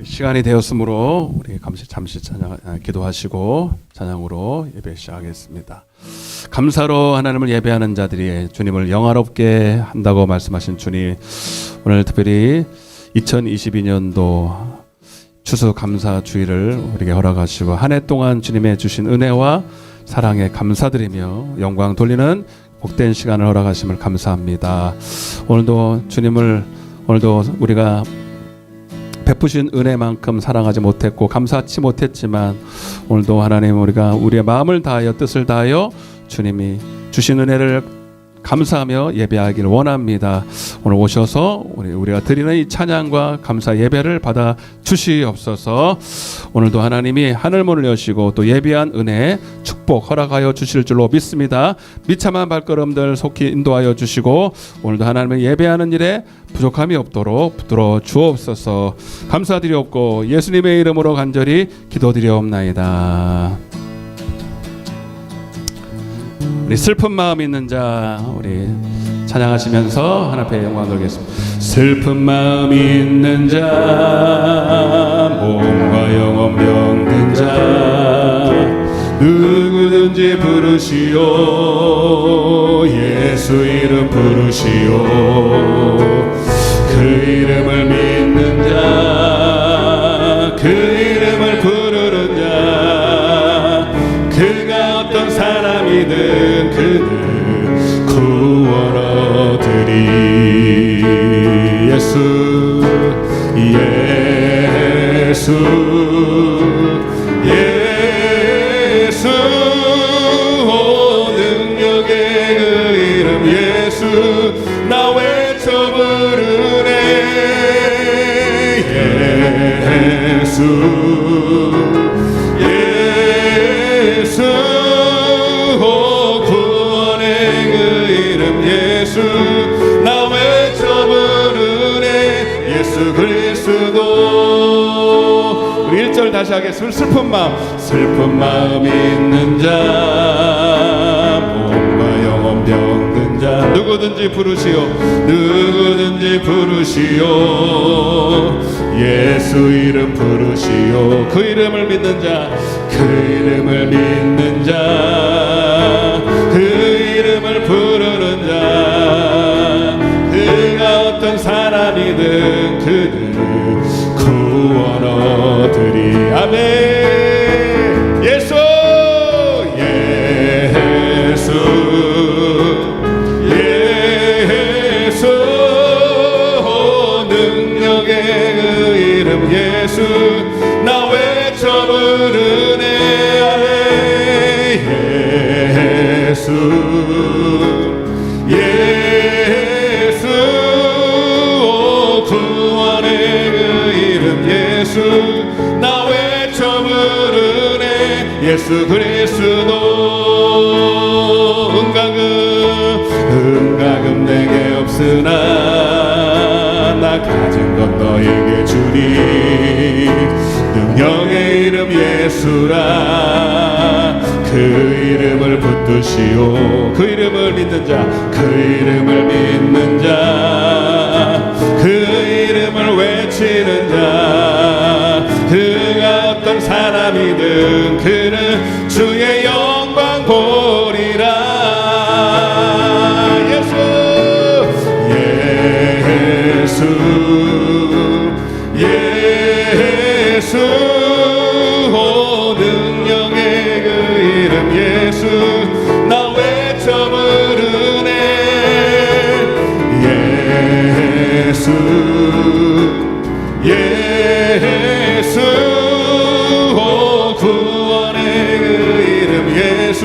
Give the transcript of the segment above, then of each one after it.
시간이 되었으므로 우리 잠시 기도하시고 찬양으로 예배 시작하겠습니다. 감사로 하나님을 예배하는 자들이 주님을 영화롭게 한다고 말씀하신 주님, 오늘 특별히 2022년도 추수감사주의를 우리에게 허락하시고 한 해 동안 주님의 주신 은혜와 사랑에 감사드리며 영광 돌리는 복된 시간을 허락하심을 감사합니다. 오늘도 우리가 베푸신 은혜만큼 사랑하지 못했고 감사치 못했지만, 오늘도 하나님 우리가 우리의 마음을 다하여 뜻을 다하여 주님이 주신 은혜를 감사하며 예배하기를 원합니다. 오늘 오셔서 우리가 드리는 이 찬양과 감사 예배를 받아 주시옵소서. 오늘도 하나님이 하늘문을 여시고 또 예비한 은혜 축복 허락하여 주실 줄로 믿습니다. 비참한 발걸음들 속히 인도하여 주시고 오늘도 하나님을 예배하는 일에 부족함이 없도록 붙들어 주옵소서. 감사드리옵고 예수님의 이름으로 간절히 기도드리옵나이다. 우리 슬픈 마음 있는 자, 우리 찬양하시면서 하나님 앞에 영광 돌리겠습니다. 슬픈 마음 있는 자, 몸과 영혼 병든 자, 누구든지 부르시오. 예수 이름 부르시오. 그 이름을 믿는 자, 그 이름을 부르는 자, 그가 어떤 사람이든 그는 구원 얻으리. 예수 예수 예수, 오 능력의 그 이름 예수, 나 외쳐 부르네. 예수 예수, 오 구원의 그 이름 예수, 나 외쳐 부르네. 예수 그리스도. 우리 1절 다시 하겠습니다. 슬픈 마음 있는 자, 몸과 영혼 병든 자, 누구든지 부르시오. 예수 이름 부르시오. 그 이름을 믿는 자, 그 이름을 믿는 자, 그 이름을 부르는 자, 그가 어떤 사람이든 그는 구원 얻으리. 아멘. 예수 예수 예수, 능력의 그 이름 예수, 나 외쳐 부르네. 예수 예수, 오 구원의 그 이름 예수, 나 외쳐 부르네. 예수 그리스도. 은가금 내게 없으나 나 가진 것 너에게 주리. 능력의 이름 예수라. 그 이름을 붙드시오. 그 이름을 믿는 자, 그 이름을 믿는 자, 그 이름을 외치는 자, 그가 어떤 사람이든 그는 주의 영광 보리라. 예수 예수 예수, 오 능력의 그 이름 예수, 나 외쳐 부르네. 예수 예수, 오 구원의 그 이름 예수,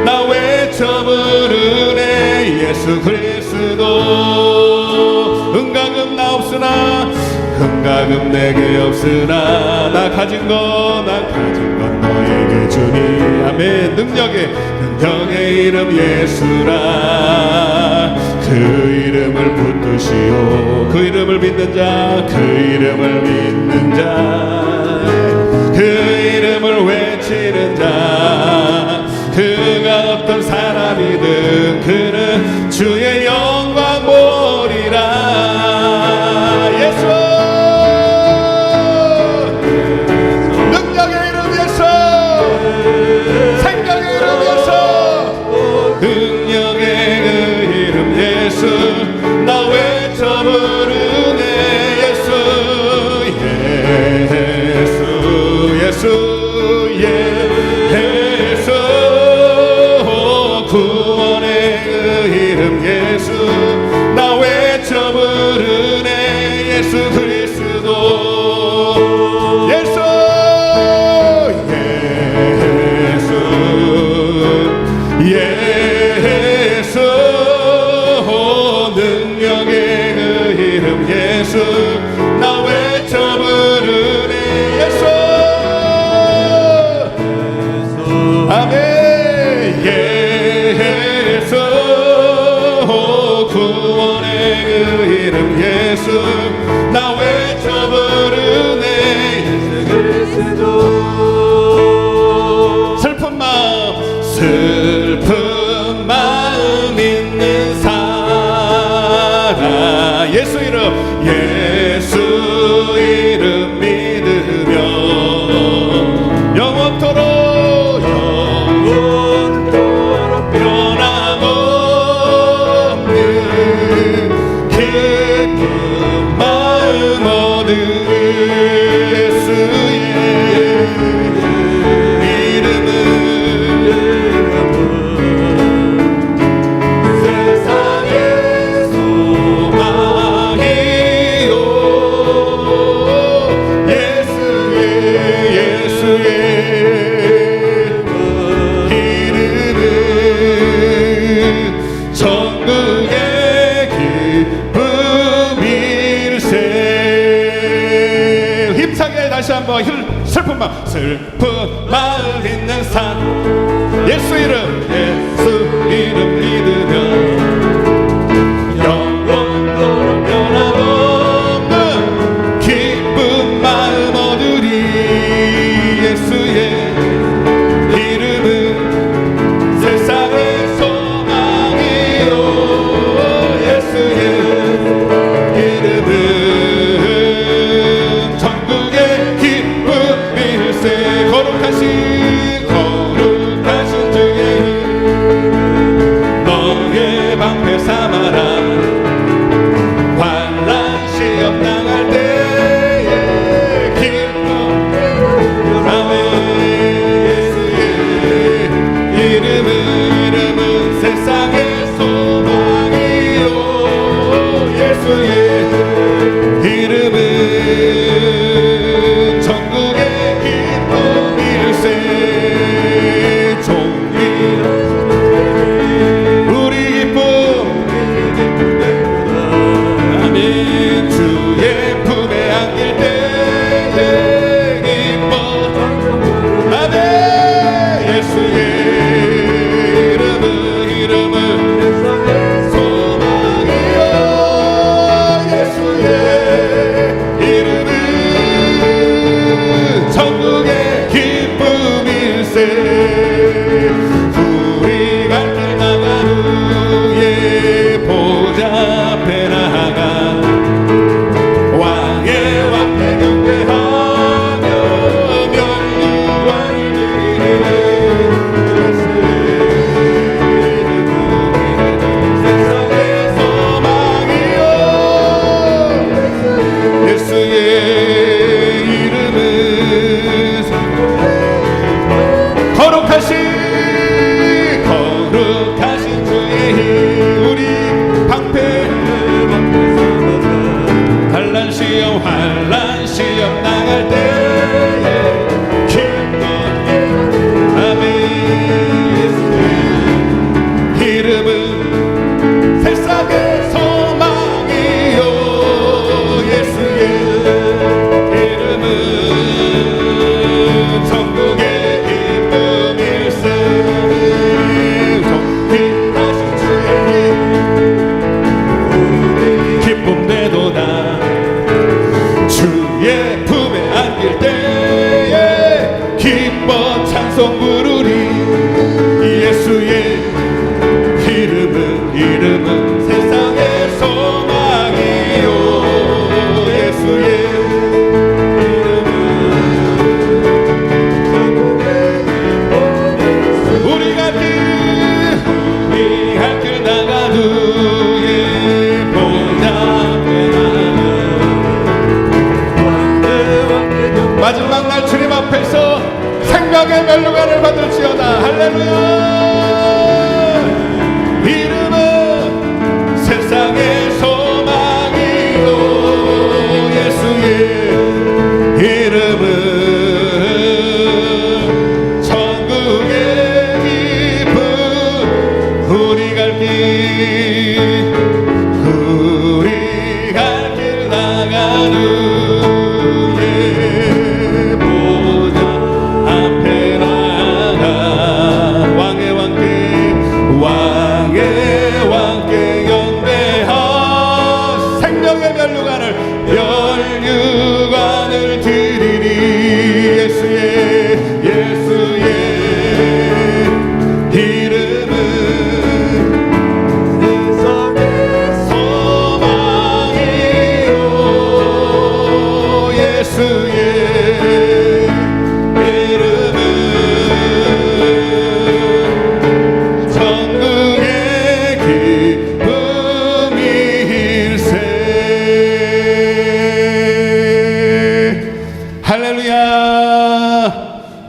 나 외쳐 부르네. 예수 그리스도. 은가금 나 없으나, 은가금 내게 없으나 나 가진 것 너에게 주니. 아멘. 능력의 이름 예수라. 그 이름을 붙드시오. 그 이름을 믿는 자, 그 이름을 믿는 자, 그 이름을 외치는 자, 그가 어떤 사람이든 그는 주의 영광 보리라. 예수 나 외쳐 부르네. 예수 예수 예수 구원의 그 이름 예수 나 외쳐 부르네. 예수 그리스도 예수 예수 능력의 그 이름 예수 나 외쳐 부르네. 예수 아멘. 예수 구원의 그 이름 예수 나 외쳐 부르네. 슬픈 마음 있는 사람 예수 이름 믿으며 영원토록 변함없는 기쁜 마음 얻으리. 예수의 이름은 세상의 소망이요. 예수의 이름은 천국의 기쁨일세. 힘차게 다시 한번 슬픈 마음 있는 산 예수 이름 믿으며 영원토록 변함없는 기쁜 마음 얻으리. 예수의 이름은 세상의 소망이요. 예수의 이름은 천국의 기쁨일세. 거룩하신 주의 이름 너무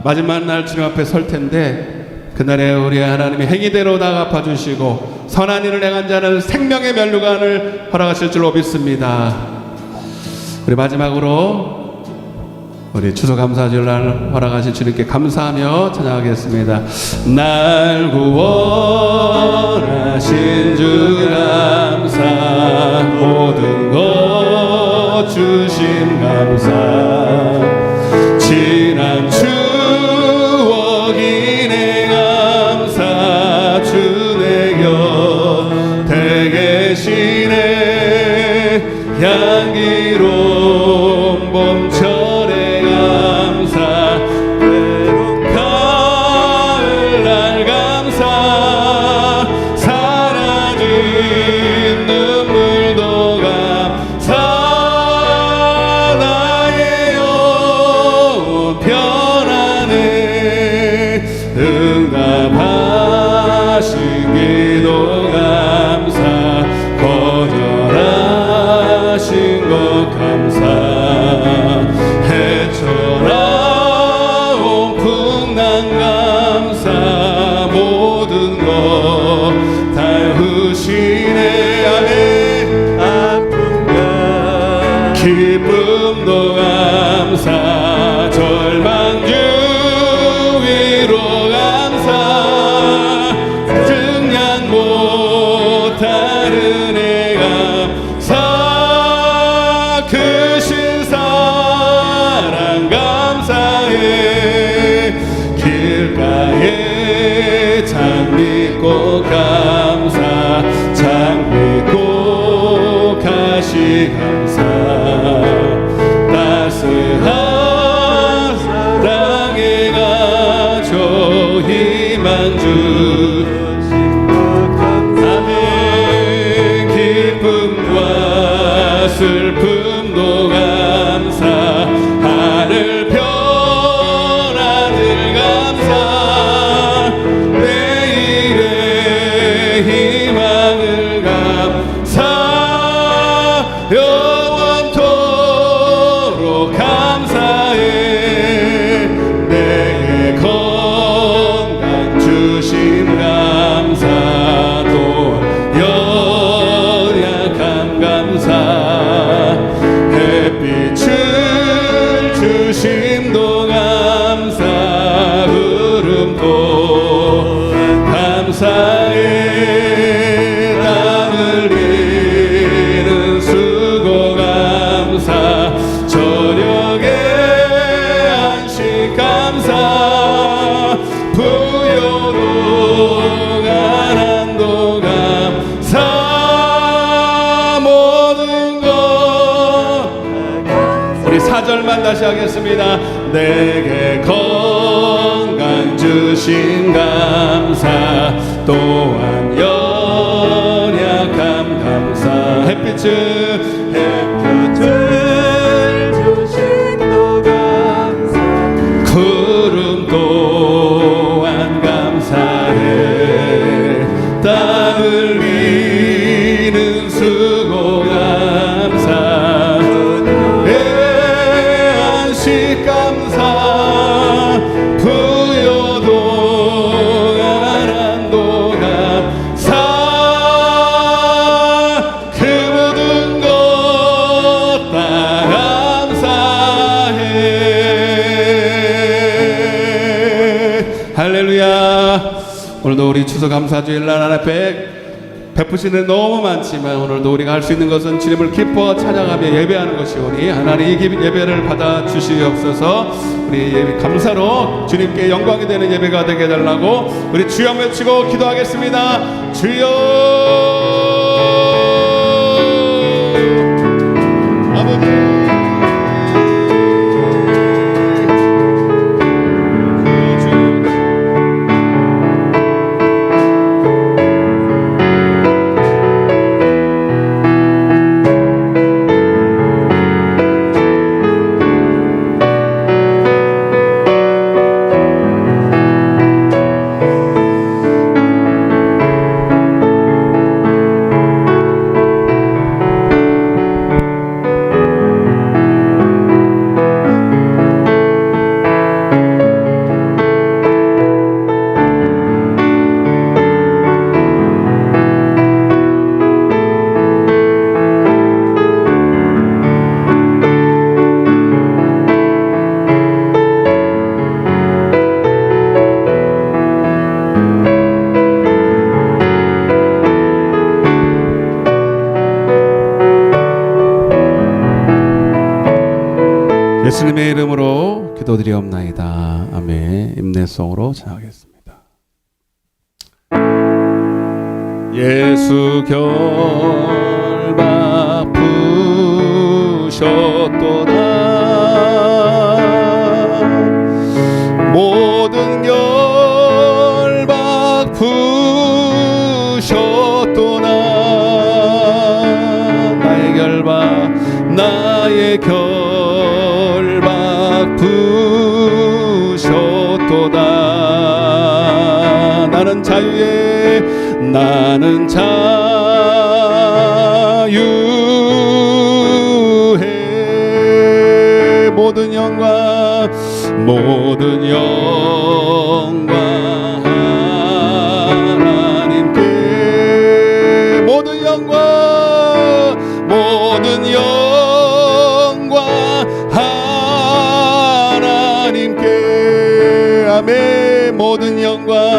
마지막 날 주님 앞에 설 텐데 그날에 우리 하나님이 행위대로 다 갚아주시고 선한 일을 행한 자는 생명의 면류관을 허락하실 줄로 믿습니다. 우리 마지막으로 우리 추수감사주일날 허락하신 주님께 감사하며 찬양하겠습니다. 날 구원하신 주 감사, 모든 것 주신 감사, 지난 추억이네 감사, 주 내 곁에 계시네 향기로운 봄철의 감사, 외로운 가을날 감사, 사라진 눈물도 감사, 나의 영혼 편안해 응답하신 기도 감사, 거절하신 것 감사, 헤쳐나온 풍랑 감사, 모든 것 다 후시네 아픔과 기쁨도 감사, 절망 주 위로 감사, 증량 못하는 애 감사, 크신 사랑 감사해, 길가에 장미꽃 감사, 장미꽃 가시 감사, 따스한 사랑의 가족 희망주 아멘, 기쁨과 슬픔도 감사, 하늘 별하늘 감사, 내일의 희망을 감사, 영원토록 감사해, 내게 건강 주심 감사, 또 연약함 감사, 햇빛을 주심도 감사, 구름도 감사해, 땀 흘리는 수고 감사, 저녁에 안식 감사, 부요로 가난도 감사, 모든 것 우리 4절만 다시 하겠습니다. 내게 건강 주신 감사, 또한 연약함 감사, 햇빛을 주심도 감사, 구름 또한 감사해, 땀 흘리는 수고 감사, 안식 감사, 부여도 오늘도 우리 추수감사주일날 앞에 베푸시는 너무 많지만 오늘도 우리가 할 수 있는 것은 주님을 기뻐 찬양하며 예배하는 것이오니 하나님 이 예배를 받아 주시옵소서. 우리 예배 감사로 주님께 영광이 되는 예배가 되게 해달라고 우리 주여 외치고 기도하겠습니다. 주여 아버지 예수님의 이름으로 기도드리옵나이다. 아멘. 임내송으로 찬양하겠습니다. 예수 결박 부셨도다. 모든 결박 부셨도다. 나의 결박 나의 부셨도다. 나는 자유해. 모든 영광 하나님께. 모든 영광 하나님께. 아멘. 모든 영광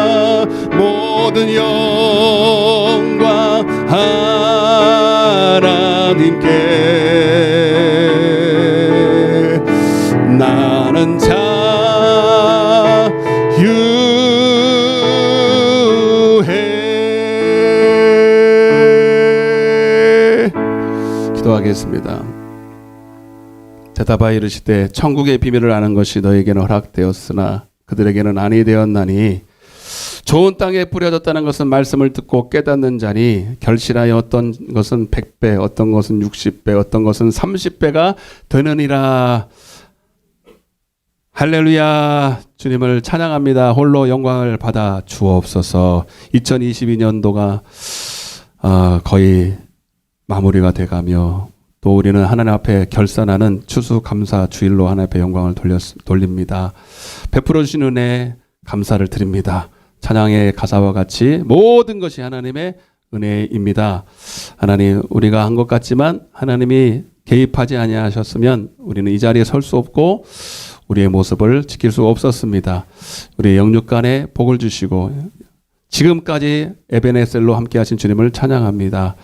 하나님께. 나는 자유해. 기도하겠습니다. 대답하여 이르시되 천국의 비밀을 아는 것이 너에게는 허락되었으나 그들에게는 아니 되었나니 좋은 땅에 뿌려졌다는 것은 말씀을 듣고 깨닫는 자니 결실하여 어떤 것은 100배 어떤 것은 60배 어떤 것은 30배가 되느니라. 할렐루야. 주님을 찬양합니다. 홀로 영광을 받아 주옵소서. 2022년도가 거의 마무리가 돼가며 또 우리는 하나님 앞에 결산하는 추수감사 주일로 하나님 앞에 영광을 돌립니다. 베풀어 주신 은혜 감사를 드립니다. 찬양의 가사와 같이 모든 것이 하나님의 은혜입니다. 하나님, 우리가 한 것 같지만 하나님이 개입하지 아니하셨으면 우리는 이 자리에 설 수 없고 우리의 모습을 지킬 수 없었습니다. 우리의 영육간에 복을 주시고 지금까지 에베네셀로 함께 하신 주님을 찬양합니다.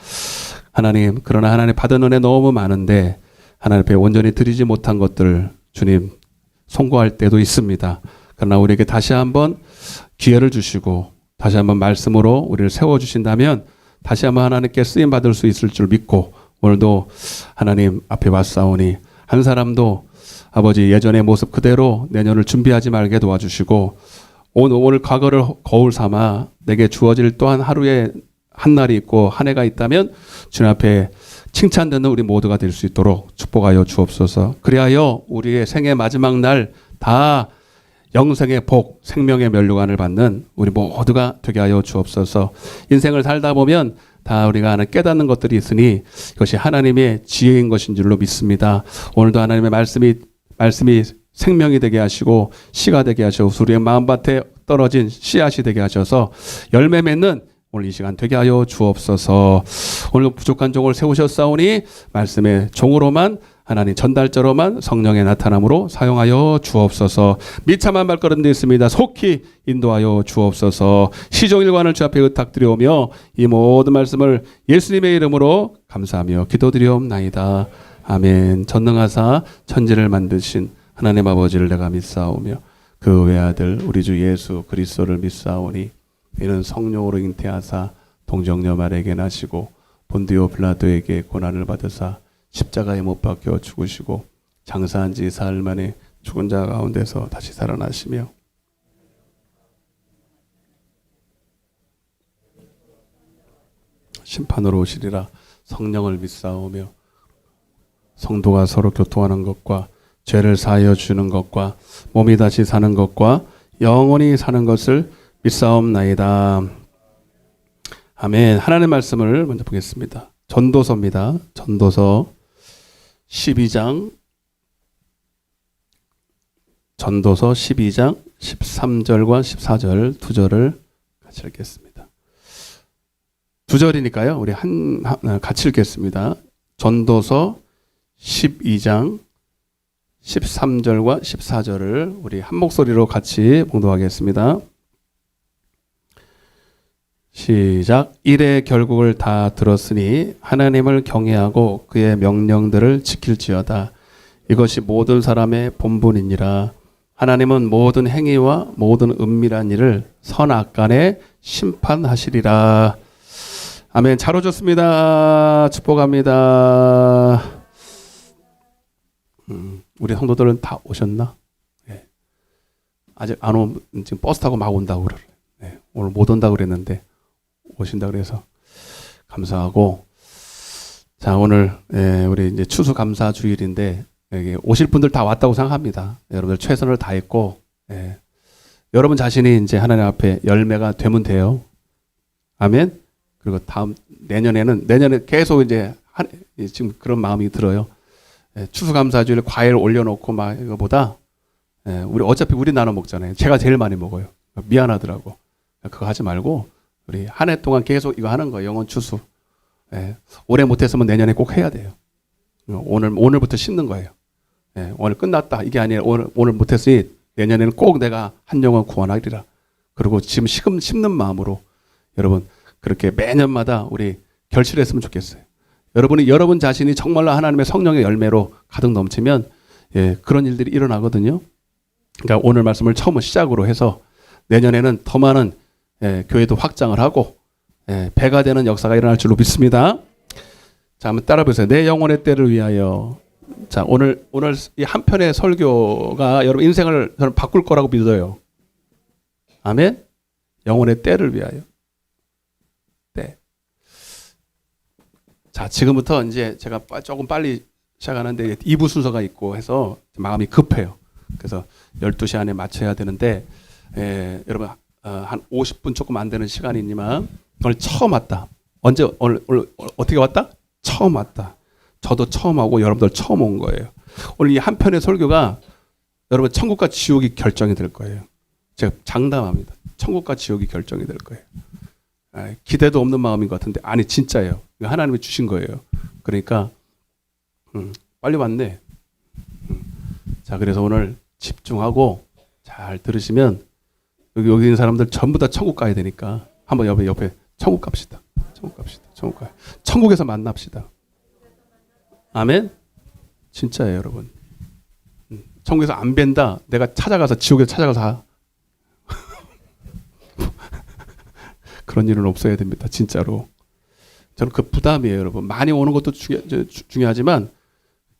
하나님, 그러나 하나님 받은 은혜 너무 많은데 하나님 앞에 온전히 드리지 못한 것들 주님 송구할 때도 있습니다. 그러나 우리에게 다시 한번 기회를 주시고 다시 한번 말씀으로 우리를 세워주신다면 다시 한번 하나님께 쓰임받을 수 있을 줄 믿고 오늘도 하나님 앞에 왔사오니 한 사람도 아버지 예전의 모습 그대로 내년을 준비하지 말게 도와주시고 오늘 과거를 거울 삼아 내게 주어질 또한 하루에 한 날이 있고 한 해가 있다면 주님 앞에 칭찬되는 우리 모두가 될 수 있도록 축복하여 주옵소서. 그리하여 우리의 생애 마지막 날 다 영생의 복, 생명의 면류관을 받는 우리 모두가 되게 하여 주옵소서. 인생을 살다 보면 다 우리가 하나 깨닫는 것들이 있으니 이것이 하나님의 지혜인 것인 줄로 믿습니다. 오늘도 하나님의 말씀이 생명이 되게 하시고 씨가 되게 하셔서 우리의 마음밭에 떨어진 씨앗이 되게 하셔서 열매 맺는 오늘 이 시간 되게 하여 주옵소서. 오늘 부족한 종을 세우셨사오니 말씀의 종으로만 하나님 전달자로만 성령의 나타남으로 사용하여 주옵소서. 미참한 발걸음도 있습니다. 속히 인도하여 주옵소서. 시종일관을 주 앞에 의탁드려오며 이 모든 말씀을 예수님의 이름으로 감사하며 기도드리옵나이다. 아멘. 전능하사 천지를 만드신 하나님 아버지를 내가 믿사오며 그 외아들 우리 주 예수 그리스도를 믿사오니 이는 성령으로 잉태하사 동정녀 마리아에게 나시고 본디오 빌라도에게 고난을 받으사 십자가에 못 박혀 죽으시고 장사한 지 사흘 만에 죽은 자 가운데서 다시 살아나시며 심판으로 오시리라. 성령을 믿사오며 성도가 서로 교통하는 것과 죄를 사하여 주는 것과 몸이 다시 사는 것과 영원히 사는 것을 믿사옵나이다. 아멘. 하나님의 말씀을 먼저 보겠습니다. 전도서입니다. 전도서 12장 13절과 14절 두 절을 같이 읽겠습니다. 두 절이니까요. 우리 같이 읽겠습니다. 전도서 12장 13절과 14절을 우리 한 목소리로 같이 봉독하겠습니다. 시작. 이래 결국을 다 들었으니 하나님을 경외하고 그의 명령들을 지킬지어다. 이것이 모든 사람의 본분이니라. 하나님은 모든 행위와 모든 은밀한 일을 선악간에 심판하시리라. 아멘. 잘 오셨습니다. 축복합니다. 우리 성도들은 다 오셨나? 네. 아직 안 오면 지금 버스 타고 막 온다고 그래. 네. 오늘 못 온다고 그랬는데 오신다 그래서 감사하고, 자 오늘 우리 이제 추수감사 주일인데 여기 오실 분들 다 왔다고 생각합니다. 여러분들 최선을 다했고, 여러분 자신이 이제 하나님 앞에 열매가 되면 돼요. 아멘. 그리고 내년에 계속 이제 지금 그런 마음이 들어요. 추수감사 주일 과일 올려놓고 막 이거보다 우리 어차피 우리 나눠 먹잖아요. 제가 제일 많이 먹어요. 미안하더라고. 그거 하지 말고 우리 한 해 동안 계속 이거 하는 거예요. 영혼 추수. 올해 못했으면 내년에 꼭 해야 돼요. 오늘부터 심는 거예요. 오늘 끝났다. 이게 아니에요. 오늘 못했으니 내년에는 꼭 내가 한 영혼 구원하리라. 그리고 지금 심는 마음으로 여러분 그렇게 매년마다 우리 결실했으면 좋겠어요. 여러분 자신이 정말로 하나님의 성령의 열매로 가득 넘치면 그런 일들이 일어나거든요. 그러니까 오늘 말씀을 처음 시작으로 해서 내년에는 더 많은 교회도 확장을 하고 배가 되는 역사가 일어날 줄로 믿습니다. 자, 한번 따라 보세요. 내 영혼의 때를 위하여. 자, 오늘 이 한 편의 설교가 여러분 인생을 저는 바꿀 거라고 믿어요. 아멘. 영혼의 때를 위하여. 때. 자, 지금부터 이제 제가 조금 빨리 시작하는데 2부 순서가 있고 해서 마음이 급해요. 그래서 12시 안에 맞춰야 되는데 여러분 한 50분 조금 안 되는 시간이지만 오늘 처음 왔다. 오늘 어떻게 왔다? 처음 왔다. 저도 처음 하고 여러분들 처음 온 거예요. 오늘 이 한 편의 설교가 여러분 천국과 지옥이 결정이 될 거예요. 제가 장담합니다. 천국과 지옥이 결정이 될 거예요. 기대도 없는 마음인 것 같은데 아니 진짜예요. 하나님이 주신 거예요. 그러니까 빨리 왔네. 자, 그래서 오늘 집중하고 잘 들으시면 여기 있는 사람들 전부 다 천국 가야 되니까 한번 옆에 천국 갑시다. 천국 가요. 천국에서 만납시다. 아멘. 진짜예요, 여러분. 천국에서 안 뵌다. 내가 찾아가서 지옥에서 찾아가서 그런 일은 없어야 됩니다. 진짜로. 저는 그 부담이에요, 여러분. 많이 오는 것도 중요하지만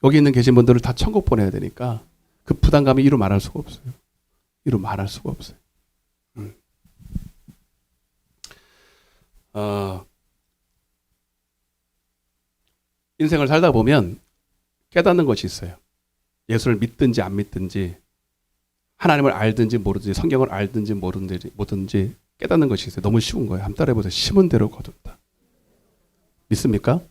여기 있는 계신 분들을 다 천국 보내야 되니까 그 부담감이 이루 말할 수가 없어요. 이루 말할 수가 없어요. 인생을 살다 보면 깨닫는 것이 있어요. 예수를 믿든지 안 믿든지 하나님을 알든지 모르든지 성경을 알든지 모르든지 깨닫는 것이 있어요. 너무 쉬운 거예요. 한번 따라해보세요. 심은 대로 거둔다. 믿습니까?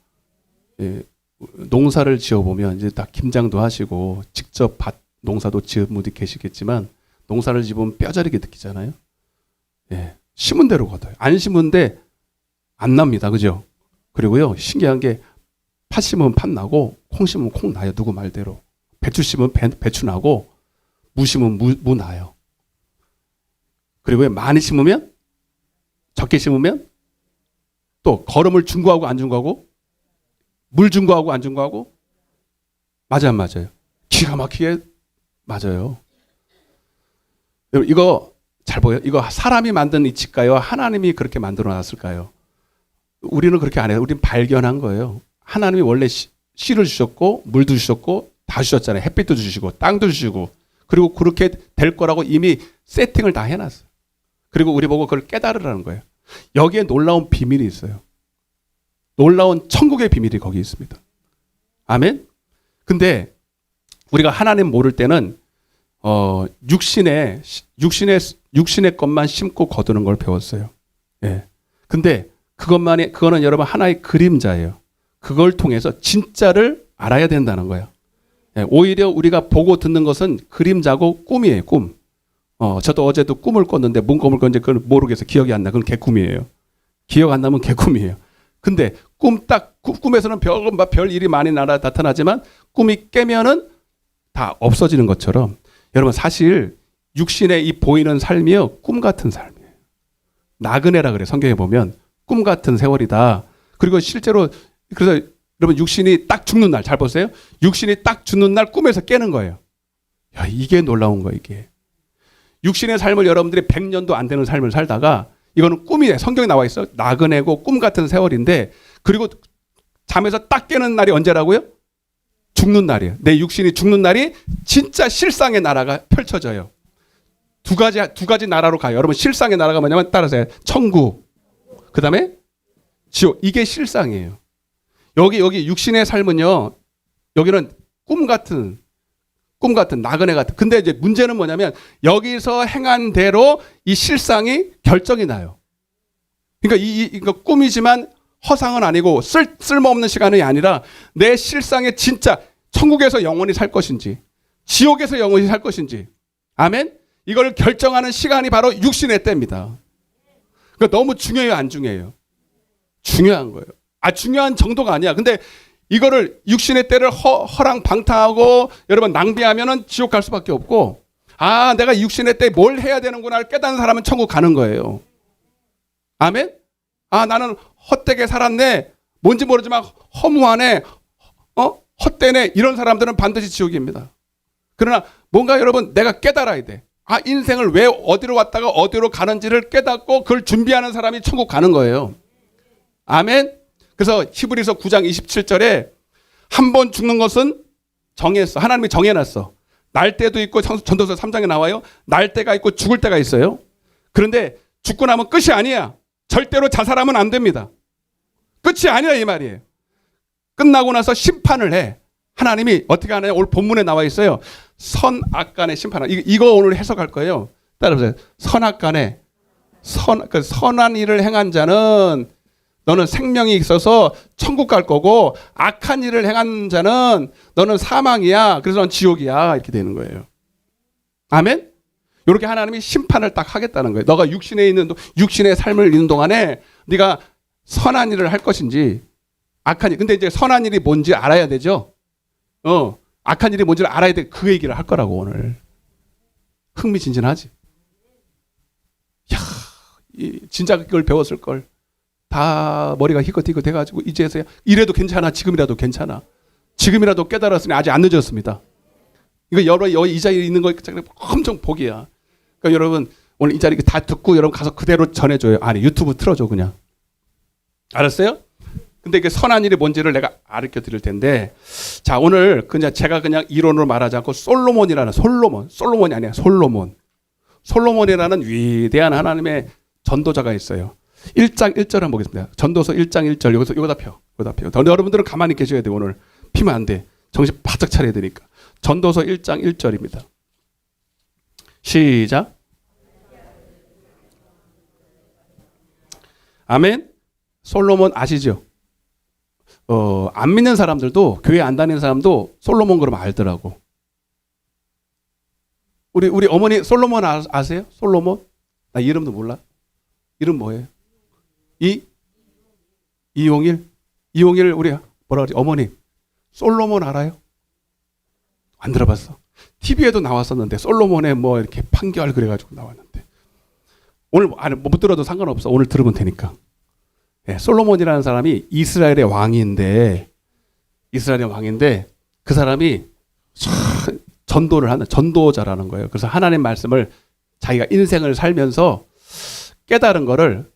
농사를 지어보면 이제 다 김장도 하시고 직접 농사도 지은 분이 계시겠지만 농사를 지으면 뼈저리게 느끼잖아요. 심은 대로 거둬요. 안 심은데 안 납니다. 그죠? 그리고요, 신기한 게 팥 심으면 팥 나고 콩 심으면 콩 나요. 누구 말대로. 배추 심으면 배추 나고 무 심으면 무 나요. 그리고 많이 심으면 적게 심으면 또 거름을 중고하고 안 중고하고 물 중고하고 안 중고하고 맞아요, 안 맞아요? 기가 막히게 맞아요. 여러분 이거 잘 보여요? 이거 사람이 만든 이치일까요? 하나님이 그렇게 만들어 놨을까요? 우리는 그렇게 안 해요. 우리는 발견한 거예요. 하나님이 원래 씨를 주셨고 물도 주셨고 다 주셨잖아요. 햇빛도 주시고 땅도 주시고 그리고 그렇게 될 거라고 이미 세팅을 다 해놨어요. 그리고 우리 보고 그걸 깨달으라는 거예요. 여기에 놀라운 비밀이 있어요. 놀라운 천국의 비밀이 거기 있습니다. 아멘? 근데 우리가 하나님 모를 때는 육신의 것만 심고 거두는 걸 배웠어요. 예. 근데 그거는 여러분 하나의 그림자예요. 그걸 통해서 진짜를 알아야 된다는 거예요. 예. 오히려 우리가 보고 듣는 것은 그림자고 꿈이에요. 꿈. 저도 어제도 꿈을 꿨는데 뭔 꿈을 꿨는지 그걸 모르겠어요. 기억이 안 나. 그건 개꿈이에요. 기억 안 나면 개꿈이에요. 근데 꿈에서는 별 일이 많이 나타나지만 꿈이 깨면은 다 없어지는 것처럼 여러분 사실 육신의 이 보이는 삶이요 꿈 같은 삶이에요. 나그네라 그래. 성경에 보면 꿈 같은 세월이다. 그리고 실제로 그래서 여러분 육신이 딱 죽는 날 잘 보세요. 육신이 딱 죽는 날 꿈에서 깨는 거예요. 야, 이게 놀라운 거예요. 이게 육신의 삶을 여러분들이 100년도 안 되는 삶을 살다가 이거는 꿈이에요. 성경에 나와 있어. 나그네고 꿈 같은 세월인데 그리고 잠에서 딱 깨는 날이 언제라고요? 죽는 날이에요. 내 육신이 죽는 날이 진짜 실상의 나라가 펼쳐져요. 두 가지 나라로 가요. 여러분 실상의 나라가 뭐냐면 따라서 천국, 그 다음에 지옥. 이게 실상이에요. 여기 육신의 삶은요. 여기는 꿈 같은 나그네 같은. 근데 이제 문제는 뭐냐면 여기서 행한 대로 이 실상이 결정이 나요. 그러니까 이거 꿈이지만 허상은 아니고 쓸모없는 시간이 아니라 내 실상의 진짜 천국에서 영원히 살 것인지 지옥에서 영원히 살 것인지 아멘? 이걸 결정하는 시간이 바로 육신의 때입니다. 그러니까 너무 중요해요, 안 중요해요? 중요한 거예요. 중요한 정도가 아니야. 근데 이거를 육신의 때를 허랑방탕하고 여러분 낭비하면은 지옥 갈 수밖에 없고 내가 육신의 때 뭘 해야 되는구나를 깨닫는 사람은 천국 가는 거예요. 아멘? 나는 헛되게 살았네. 뭔지 모르지만 허무하네. 헛되네. 이런 사람들은 반드시 지옥입니다. 그러나 뭔가 여러분 내가 깨달아야 돼. 인생을 왜 어디로 왔다가 어디로 가는지를 깨닫고 그걸 준비하는 사람이 천국 가는 거예요. 아멘? 그래서 히브리서 9장 27절에 한 번 죽는 것은 정했어. 하나님이 정해놨어. 날 때도 있고 전도서 3장에 나와요. 날 때가 있고 죽을 때가 있어요. 그런데 죽고 나면 끝이 아니야. 절대로 자살하면 안 됩니다. 끝이 아니라 이 말이에요. 끝나고 나서 심판을 해. 하나님이 어떻게 하느냐. 오늘 본문에 나와 있어요. 선악간의 심판을. 이거 오늘 해석할 거예요. 따라보세요. 선악간에 선한 일을 행한 자는 너는 생명이 있어서 천국 갈 거고 악한 일을 행한 자는 너는 사망이야. 그래서 넌 지옥이야. 이렇게 되는 거예요. 아멘? 이렇게 하나님이 심판을 딱 하겠다는 거예요. 너가 육신의 삶을 있는 동안에 네가 선한 일을 할 것인지 악한 일. 근데 이제 선한 일이 뭔지 알아야 되죠. 악한 일이 뭔지를 알아야 돼. 그 얘기를 할 거라고 오늘. 흥미진진하지. 야, 진짜 그걸 배웠을 걸. 다 머리가 희끗희끗 해가지고 이제서야 이래도 괜찮아. 지금이라도 괜찮아. 지금이라도 깨달았으니 아직 안 늦었습니다. 이거 여러분 이 자리에 있는 거 엄청 복이야. 그러니까 여러분 오늘 이 자리 다 듣고 여러분 가서 그대로 전해줘요. 유튜브 틀어줘 그냥. 알았어요? 근데 이게 선한 일이 뭔지를 내가 가르쳐 드릴 텐데 자 오늘 제가 그냥 이론으로 말하지 않고 솔로몬이 아니야. 솔로몬이라는 위대한 하나님의 전도자가 있어요. 1장 1절 한번 보겠습니다. 전도서 1장 1절 여기다 펴. 여러분들은 가만히 계셔야 돼. 오늘 피면 안 돼. 정신 바짝 차려야 되니까. 전도서 1장 1절입니다. 시작. 아멘. 솔로몬 아시죠? 안 믿는 사람들도 교회 안 다니는 사람도 솔로몬 그러면 알더라고. 우리 어머니 솔로몬 아세요? 솔로몬? 나 이름도 몰라. 이름 뭐예요? 이용일 우리 뭐라 그러지? 어머님, 솔로몬 알아요? 안 들어봤어. TV에도 나왔었는데 솔로몬의 뭐 이렇게 판결 그래가지고 나왔는데 오늘 못 들어도 상관없어. 오늘 들으면 되니까. 예, 솔로몬이라는 사람이 이스라엘의 왕인데 그 사람이 전도를 하는 전도자라는 거예요. 그래서 하나님 말씀을 자기가 인생을 살면서 깨달은 거를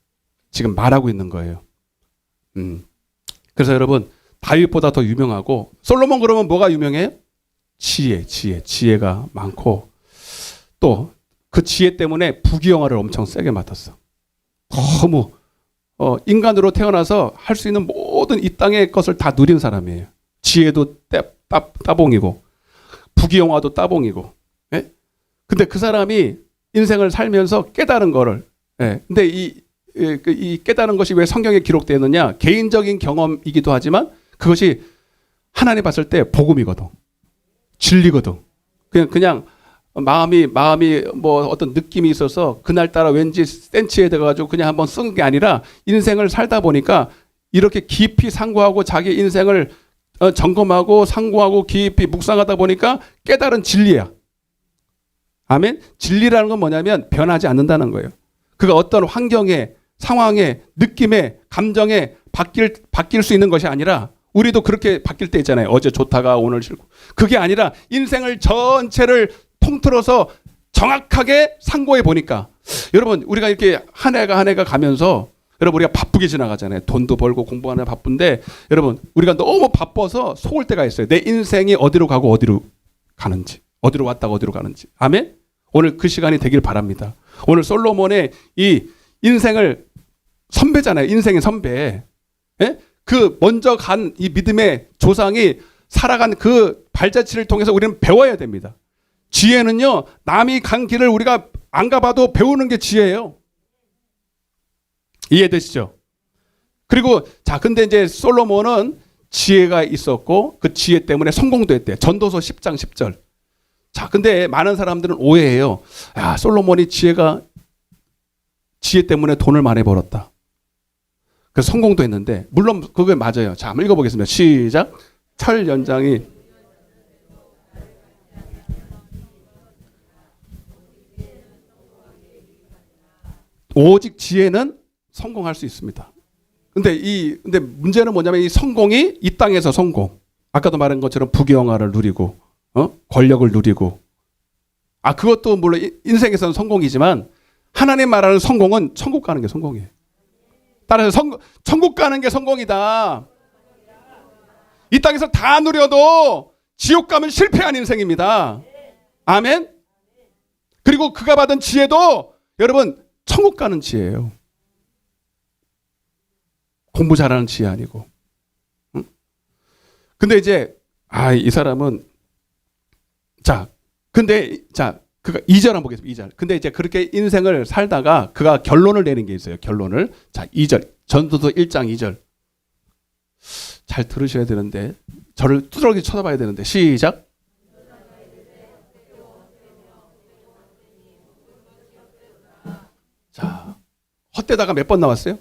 지금 말하고 있는 거예요. 그래서 여러분 다윗보다 더 유명하고 솔로몬 그러면 뭐가 유명해요? 지혜가 많고 또 그 지혜 때문에 부귀영화를 엄청 세게 맡았어. 너무 인간으로 태어나서 할 수 있는 모든 이 땅의 것을 다 누린 사람이에요. 지혜도 따봉이고 부귀영화도 따봉이고. 예? 근데 그 사람이 인생을 살면서 깨달은 거를 근데 이 깨달은 것이 왜 성경에 기록되느냐? 개인적인 경험이기도 하지만 그것이 하나님 봤을 때 복음이거든. 진리거든. 그냥 마음이 뭐 어떤 느낌이 있어서 그날따라 왠지 센치해 돼가지고 그냥 한번 쓴 게 아니라 인생을 살다 보니까 이렇게 깊이 상고하고 자기 인생을 점검하고 상고하고 깊이 묵상하다 보니까 깨달은 진리야. 아멘? 진리라는 건 뭐냐면 변하지 않는다는 거예요. 그가 어떤 환경에, 상황에, 느낌에, 감정에 바뀔 수 있는 것이 아니라 우리도 그렇게 바뀔 때 있잖아요. 어제 좋다가 오늘 싫고. 그게 아니라 인생을 전체를 통틀어서 정확하게 상고해 보니까 여러분 우리가 이렇게 한 해가 가면서 여러분 우리가 바쁘게 지나가잖아요. 돈도 벌고 공부하느라 바쁜데 여러분 우리가 너무 바빠서 속을 때가 있어요. 내 인생이 어디로 가고 어디로 가는지, 어디로 왔다가 어디로 가는지. 아멘? 오늘 그 시간이 되길 바랍니다. 오늘 솔로몬의 이 인생을 선배잖아요. 인생의 선배. 예? 그 먼저 간 이 믿음의 조상이 살아간 그 발자취를 통해서 우리는 배워야 됩니다. 지혜는요, 남이 간 길을 우리가 안 가봐도 배우는 게 지혜예요. 이해되시죠? 그리고 자, 근데 이제 솔로몬은 지혜가 있었고 그 지혜 때문에 성공도 했대. 전도서 10장 10절. 자, 근데 많은 사람들은 오해해요. 야, 솔로몬이 지혜 때문에 돈을 많이 벌었다. 그래서 성공도 했는데 물론 그게 맞아요. 자, 한번 읽어보겠습니다. 시작. 철 연장이 오직 지혜는 성공할 수 있습니다. 근데 문제는 뭐냐면 이 성공이 이 땅에서 성공. 아까도 말한 것처럼 부귀영화를 누리고, 권력을 누리고. 그것도 물론 인생에서는 성공이지만 하나님 말하는 성공은 천국 가는 게 성공이에요. 따라서 천국 가는 게 성공이다. 이 땅에서 다 누려도 지옥 가면 실패한 인생입니다. 아멘. 그리고 그가 받은 지혜도 여러분 천국 가는 지혜예요. 공부 잘하는 지혜 아니고. 응? 근데 이제 이 사람은 그가 2절 한번 보겠습니다. 2절. 근데 이제 그렇게 인생을 살다가 그가 결론을 내는 게 있어요. 결론을. 자, 2절. 전도서 1장 2절. 잘 들으셔야 되는데 저를 뚜드러기 쳐다봐야 되는데 시작. 자, 헛되다가 몇 번 나왔어요?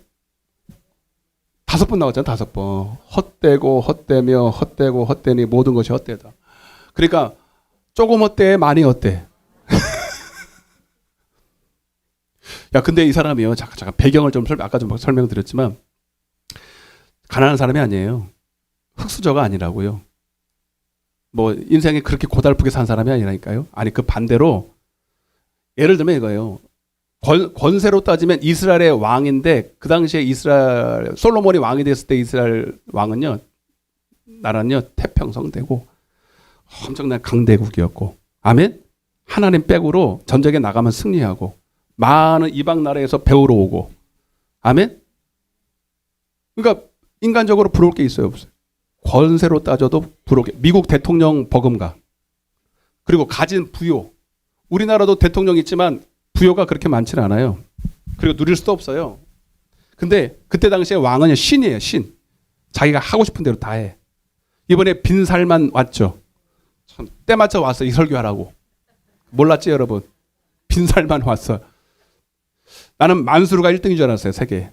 5번 나왔잖아요. 5번. 헛되고 헛되며 헛되고 헛되니 모든 것이 헛되다. 그러니까 조금 헛돼 많이 헛돼. 야, 근데 이 사람이요. 잠깐 배경을 좀 아까 좀 설명드렸지만 가난한 사람이 아니에요. 흙수저가 아니라고요. 뭐 인생이 그렇게 고달프게 산 사람이 아니라니까요. 아니 그 반대로 예를 들면 이거예요. 권세로 따지면 이스라엘의 왕인데 그 당시에 솔로몬이 왕이 됐을 때 이스라엘 왕은요, 나라는요 태평성대고 엄청난 강대국이었고, 아멘. 하나님 백으로 전쟁에 나가면 승리하고 많은 이방 나라에서 배우러 오고, 아멘. 그러니까 인간적으로 부러울 게 있어요, 없어요? 권세로 따져도 부러울 게. 미국 대통령 버금가, 그리고 가진 부요. 우리나라도 대통령 있지만 부요가 그렇게 많지는 않아요. 그리고 누릴 수도 없어요. 근데 그때 당시에 왕은 신이에요, 신. 자기가 하고 싶은 대로 다 해. 이번에 빈살만 왔죠. 참 때맞춰 왔어, 이 설교하라고. 몰랐지 여러분? 빈살만 왔어. 나는 만수르가 1등인 줄 알았어요, 세계에.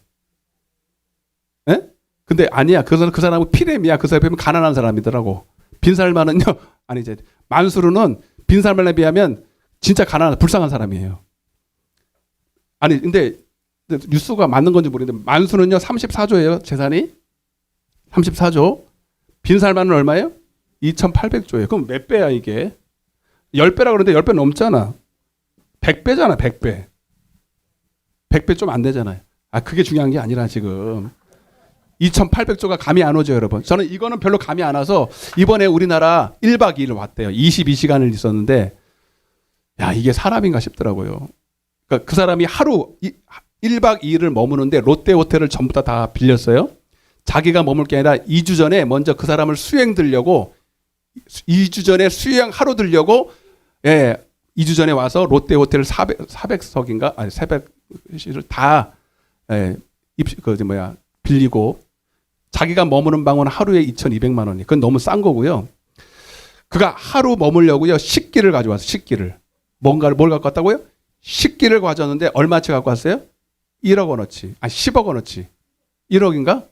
예? 근데 아니야. 그 사람은 피렘이야. 그 사람이 가난한 사람이더라고. 빈살만은요. 아니 이제 만수르는 빈살만에 비하면 진짜 가난한 불쌍한 사람이에요. 아니 근데 뉴스가 맞는 건지 모르겠는데 만수는요 34조예요. 재산이 34조. 빈살만은 얼마예요? 2,800조예요. 그럼 몇 배야 이게? 10배라 그러는데 10배 넘잖아. 100배잖아. 100배. 100배 좀 안 되잖아요. 아 그게 중요한 게 아니라 지금 2,800조가 감이 안 오죠, 여러분. 저는 이거는 별로 감이 안 와서 이번에 우리나라 1박 2일 왔대요. 22시간을 있었는데 야 이게 사람인가 싶더라고요. 그러니까 그 사람이 하루 1박 2일을 머무는데 롯데 호텔을 전부 다 빌렸어요. 자기가 머물 게 아니라 2주 전에 먼저 그 사람을 수행 들려고 2주 전에 수행 하러 들려고 2주 전에 와서 롯데 호텔 400석인가 아니 400을 다 빌리고 자기가 머무는 방은 하루에 2,200만 원이. 그건 너무 싼 거고요. 그가 하루 머물려고요. 식기를 가져왔어요. 식기를. 뭘 갖고 왔다고요? 식기를 가져왔는데 얼마치 갖고 왔어요? 1억 원어치. 10억 원어치. 1억인가?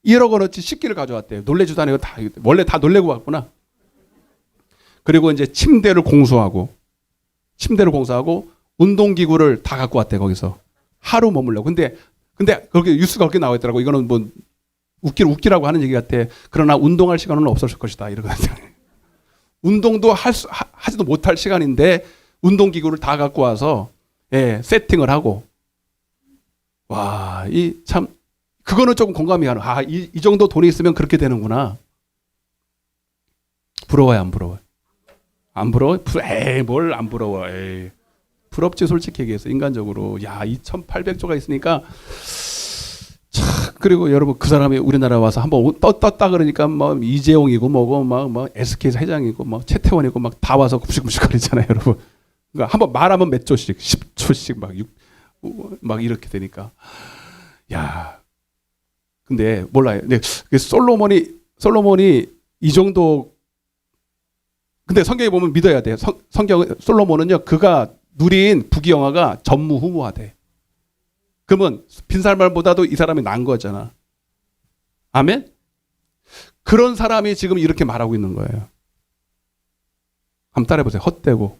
1억 원어치 식기를 가져왔대요. 놀래지도 않아요. 원래 다 놀래고 왔구나. 그리고 이제 침대를 공수하고 운동기구를 다 갖고 왔대 거기서. 하루 머물려고. 근데 그렇게 뉴스가 그렇게 나와 있더라고. 이거는 뭐 웃기라고 하는 얘기 같아. 그러나 운동할 시간은 없었을 것이다. 이러거든요. 운동도 하지도 못할 시간인데 운동기구를 다 갖고 와서 세팅을 하고. 와, 그거는 조금 공감이 가는. 이 정도 돈이 있으면 그렇게 되는구나. 부러워요, 안 부러워요? 안 부러워? 뭘 안 부러워. 부럽지 솔직히 얘기해서 인간적으로. 야, 2,800조가 있으니까. 그리고 여러분 그 사람이 우리나라 와서 한번 떴다 그러니까 뭐 이재용이고 뭐고 막 SK 회장이고 뭐 최태원이고 막 다 와서 굽식굽식거리잖아요, 여러분. 그러니까 한번 말하면 몇 조씩 10조씩 막 이렇게 되니까. 야. 근데 몰라요. 근데 솔로몬이 이 정도. 근데 성경에 보면 믿어야 돼요. 솔로몬은요 그가 누린 부귀영화가 전무후무하대. 그러면 빈살만보다도 이 사람이 나은 거잖아. 아멘? 그런 사람이 지금 이렇게 말하고 있는 거예요. 한번 따라해보세요. 헛되고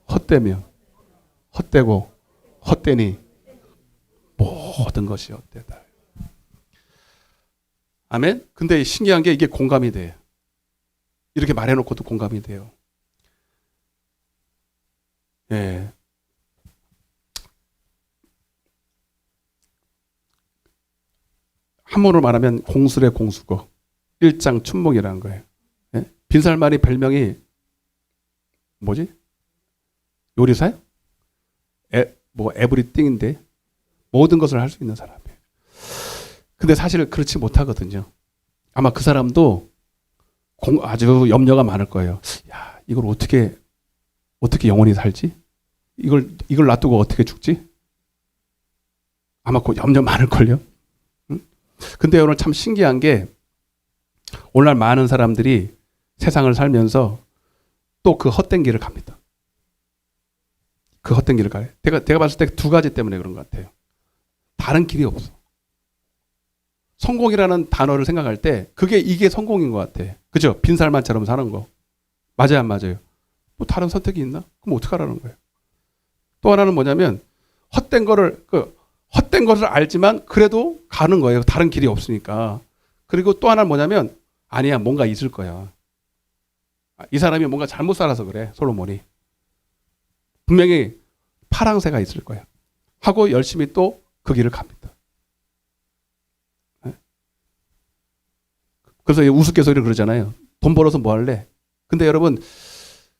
헛되며 헛되고 헛되니 모든 것이 헛되다. 아멘? 근데 신기한 게 이게 공감이 돼요. 이렇게 말해놓고도 공감이 돼요. 예. 한문으로 말하면 공술의 공수고 일장 춘몽이라는 거예요. 예? 빈살만이 별명이 뭐지? 요리사요? 에브리띵인데 모든 것을 할 수 있는 사람이에요. 근데 사실 그렇지 못하거든요. 아마 그 사람도 아주 염려가 많을 거예요. 야, 이걸 어떻게 영원히 살지? 이걸 놔두고 어떻게 죽지? 아마 그 염려 많을걸요. 근데 오늘 참 신기한 게 오늘날 많은 사람들이 세상을 살면서 또 그 헛된 길을 갑니다. 그 헛된 길을 가요. 제가 봤을 때 두 가지 때문에 그런 것 같아요. 다른 길이 없어. 성공이라는 단어를 생각할 때 이게 성공인 것 같아. 그죠? 빈살만처럼 사는 거. 맞아요, 안 맞아요? 뭐 다른 선택이 있나? 그럼 어떡하라는 거예요? 또 하나는 뭐냐면 헛된 것을 알지만 그래도 가는 거예요. 다른 길이 없으니까. 그리고 또 하나는 뭐냐면 아니야, 뭔가 있을 거야. 이 사람이 뭔가 잘못 살아서 그래, 솔로몬이. 분명히 파랑새가 있을 거야. 하고 열심히 또 그 길을 갑니다. 그래서 우스갯소리를 그러잖아요. 돈 벌어서 뭐 할래? 근데 여러분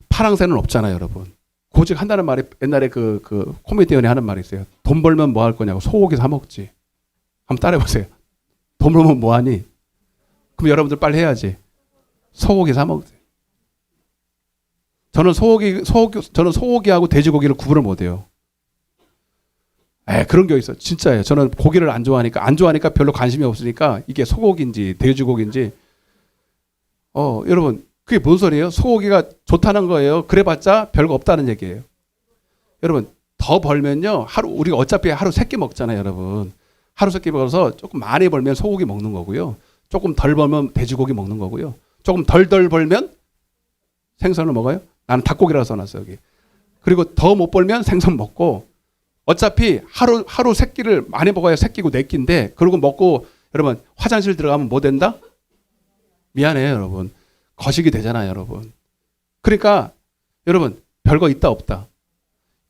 파랑새는 없잖아요, 여러분. 고직 한다는 말이 옛날에 그 코미디언이 하는 말이 있어요. 돈 벌면 뭐 할 거냐고. 소고기 사 먹지. 한번 따라해보세요. 돈 벌면 뭐 하니? 그럼 여러분들 빨리 해야지. 소고기 사 먹지. 저는 소고기하고 돼지고기를 구분을 못해요. 그런 게 있어. 진짜예요. 저는 고기를 안 좋아하니까 별로 관심이 없으니까 이게 소고기인지 돼지고기인지. 여러분 그게 뭔 소리예요? 소고기가 좋다는 거예요. 그래봤자 별거 없다는 얘기예요. 여러분 더 벌면요 우리가 어차피 하루 3끼 먹잖아요, 여러분. 하루 세끼 벌어서 조금 많이 벌면 소고기 먹는 거고요. 조금 덜 벌면 돼지고기 먹는 거고요. 조금 덜 벌면 생선을 먹어요. 나는 닭고기라고 써놨어 여기. 그리고 더 못 벌면 생선 먹고 어차피 하루 세 끼를 많이 먹어야 세 끼고 네 끼인데 그러고 먹고 여러분 화장실 들어가면 뭐 된다? 미안해요 여러분. 거식이 되잖아요 여러분. 그러니까 여러분 별거 있다 없다.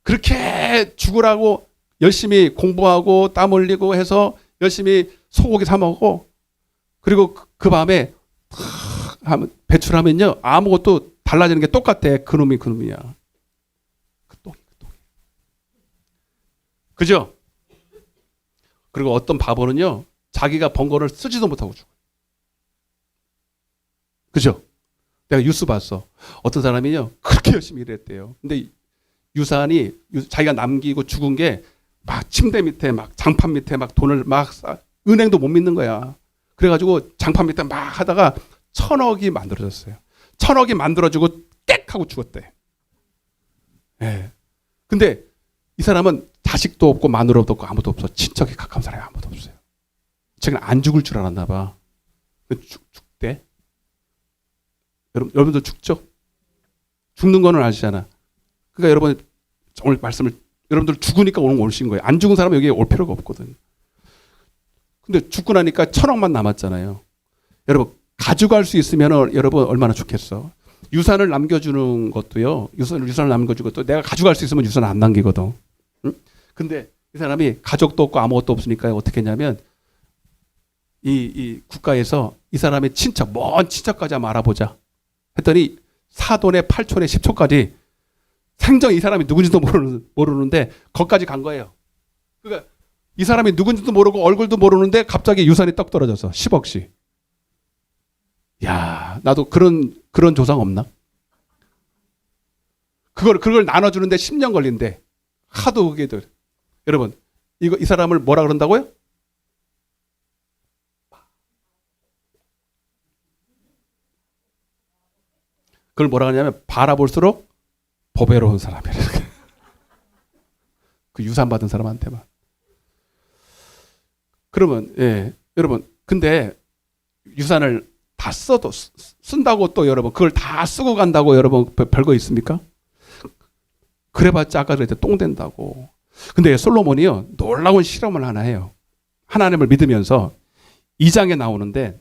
그렇게 죽으라고 열심히 공부하고 땀 흘리고 해서 열심히 소고기 사 먹고 그리고 그 밤에 배출하면요 아무것도 달라지는 게 똑같아. 그놈이야. 그 똥이. 그죠? 그리고 어떤 바보는요 자기가 번 거를 쓰지도 못하고 죽어요. 그죠? 내가 뉴스 봤어. 어떤 사람이요 그렇게 열심히 일했대요. 근데 유산이 자기가 남기고 죽은 게 막 침대 밑에 막 장판 밑에 막 돈을 막 은행도 못 믿는 거야. 그래가지고 장판 밑에 막 하다가 1,000억이 만들어졌어요. 1,000억이 만들어지고 땡 하고 죽었대. 예. 근데 이 사람은 자식도 없고 마누라도 없고 아무도 없어. 친척이 가까운 사람이 아무도 없어요. 자기는 안 죽을 줄 알았나 봐. 죽대. 여러분들 죽죠? 죽는 거는 아시잖아. 그러니까 여러분 오늘 말씀을 여러분들 죽으니까 오늘 오신 거예요. 안 죽은 사람은 여기에 올 필요가 없거든. 근데 죽고 나니까 1,000억만 남았잖아요. 여러분 가져갈 수 있으면 여러분 얼마나 좋겠어. 유산을 남겨주는 것도요. 유산을 남겨주는 것도 내가 가져갈 수 있으면 유산 안 남기거든. 응? 근데 이 사람이 가족도 없고 아무것도 없으니까 어떻게 했냐면 이 국가에서 이 사람의 먼 친척까지 한번 알아보자. 했더니 사돈의 8촌의 10촌까지 생전 이 사람이 누군지도 모르는데 거기까지 간 거예요. 그러니까 이 사람이 누군지도 모르고 얼굴도 모르는데 갑자기 유산이 떡 떨어져서 10억씩. 야, 나도 그런 조상 없나? 그걸 나눠주는데 10년 걸린대. 하도 그게들. 여러분, 이 사람을 뭐라 그런다고요? 그걸 뭐라 하냐면 바라볼수록 보배로운 사람이래. 그 유산 받은 사람한테만. 그러면 여러분 근데 유산을 다 써도 쓴다고 또 여러분 그걸 다 쓰고 간다고 여러분 별거 있습니까? 그래봤자 아까 그랬죠. 똥 된다고. 근데 솔로몬이요 놀라운 실험을 하나 해요. 하나님을 믿으면서 2장에 나오는데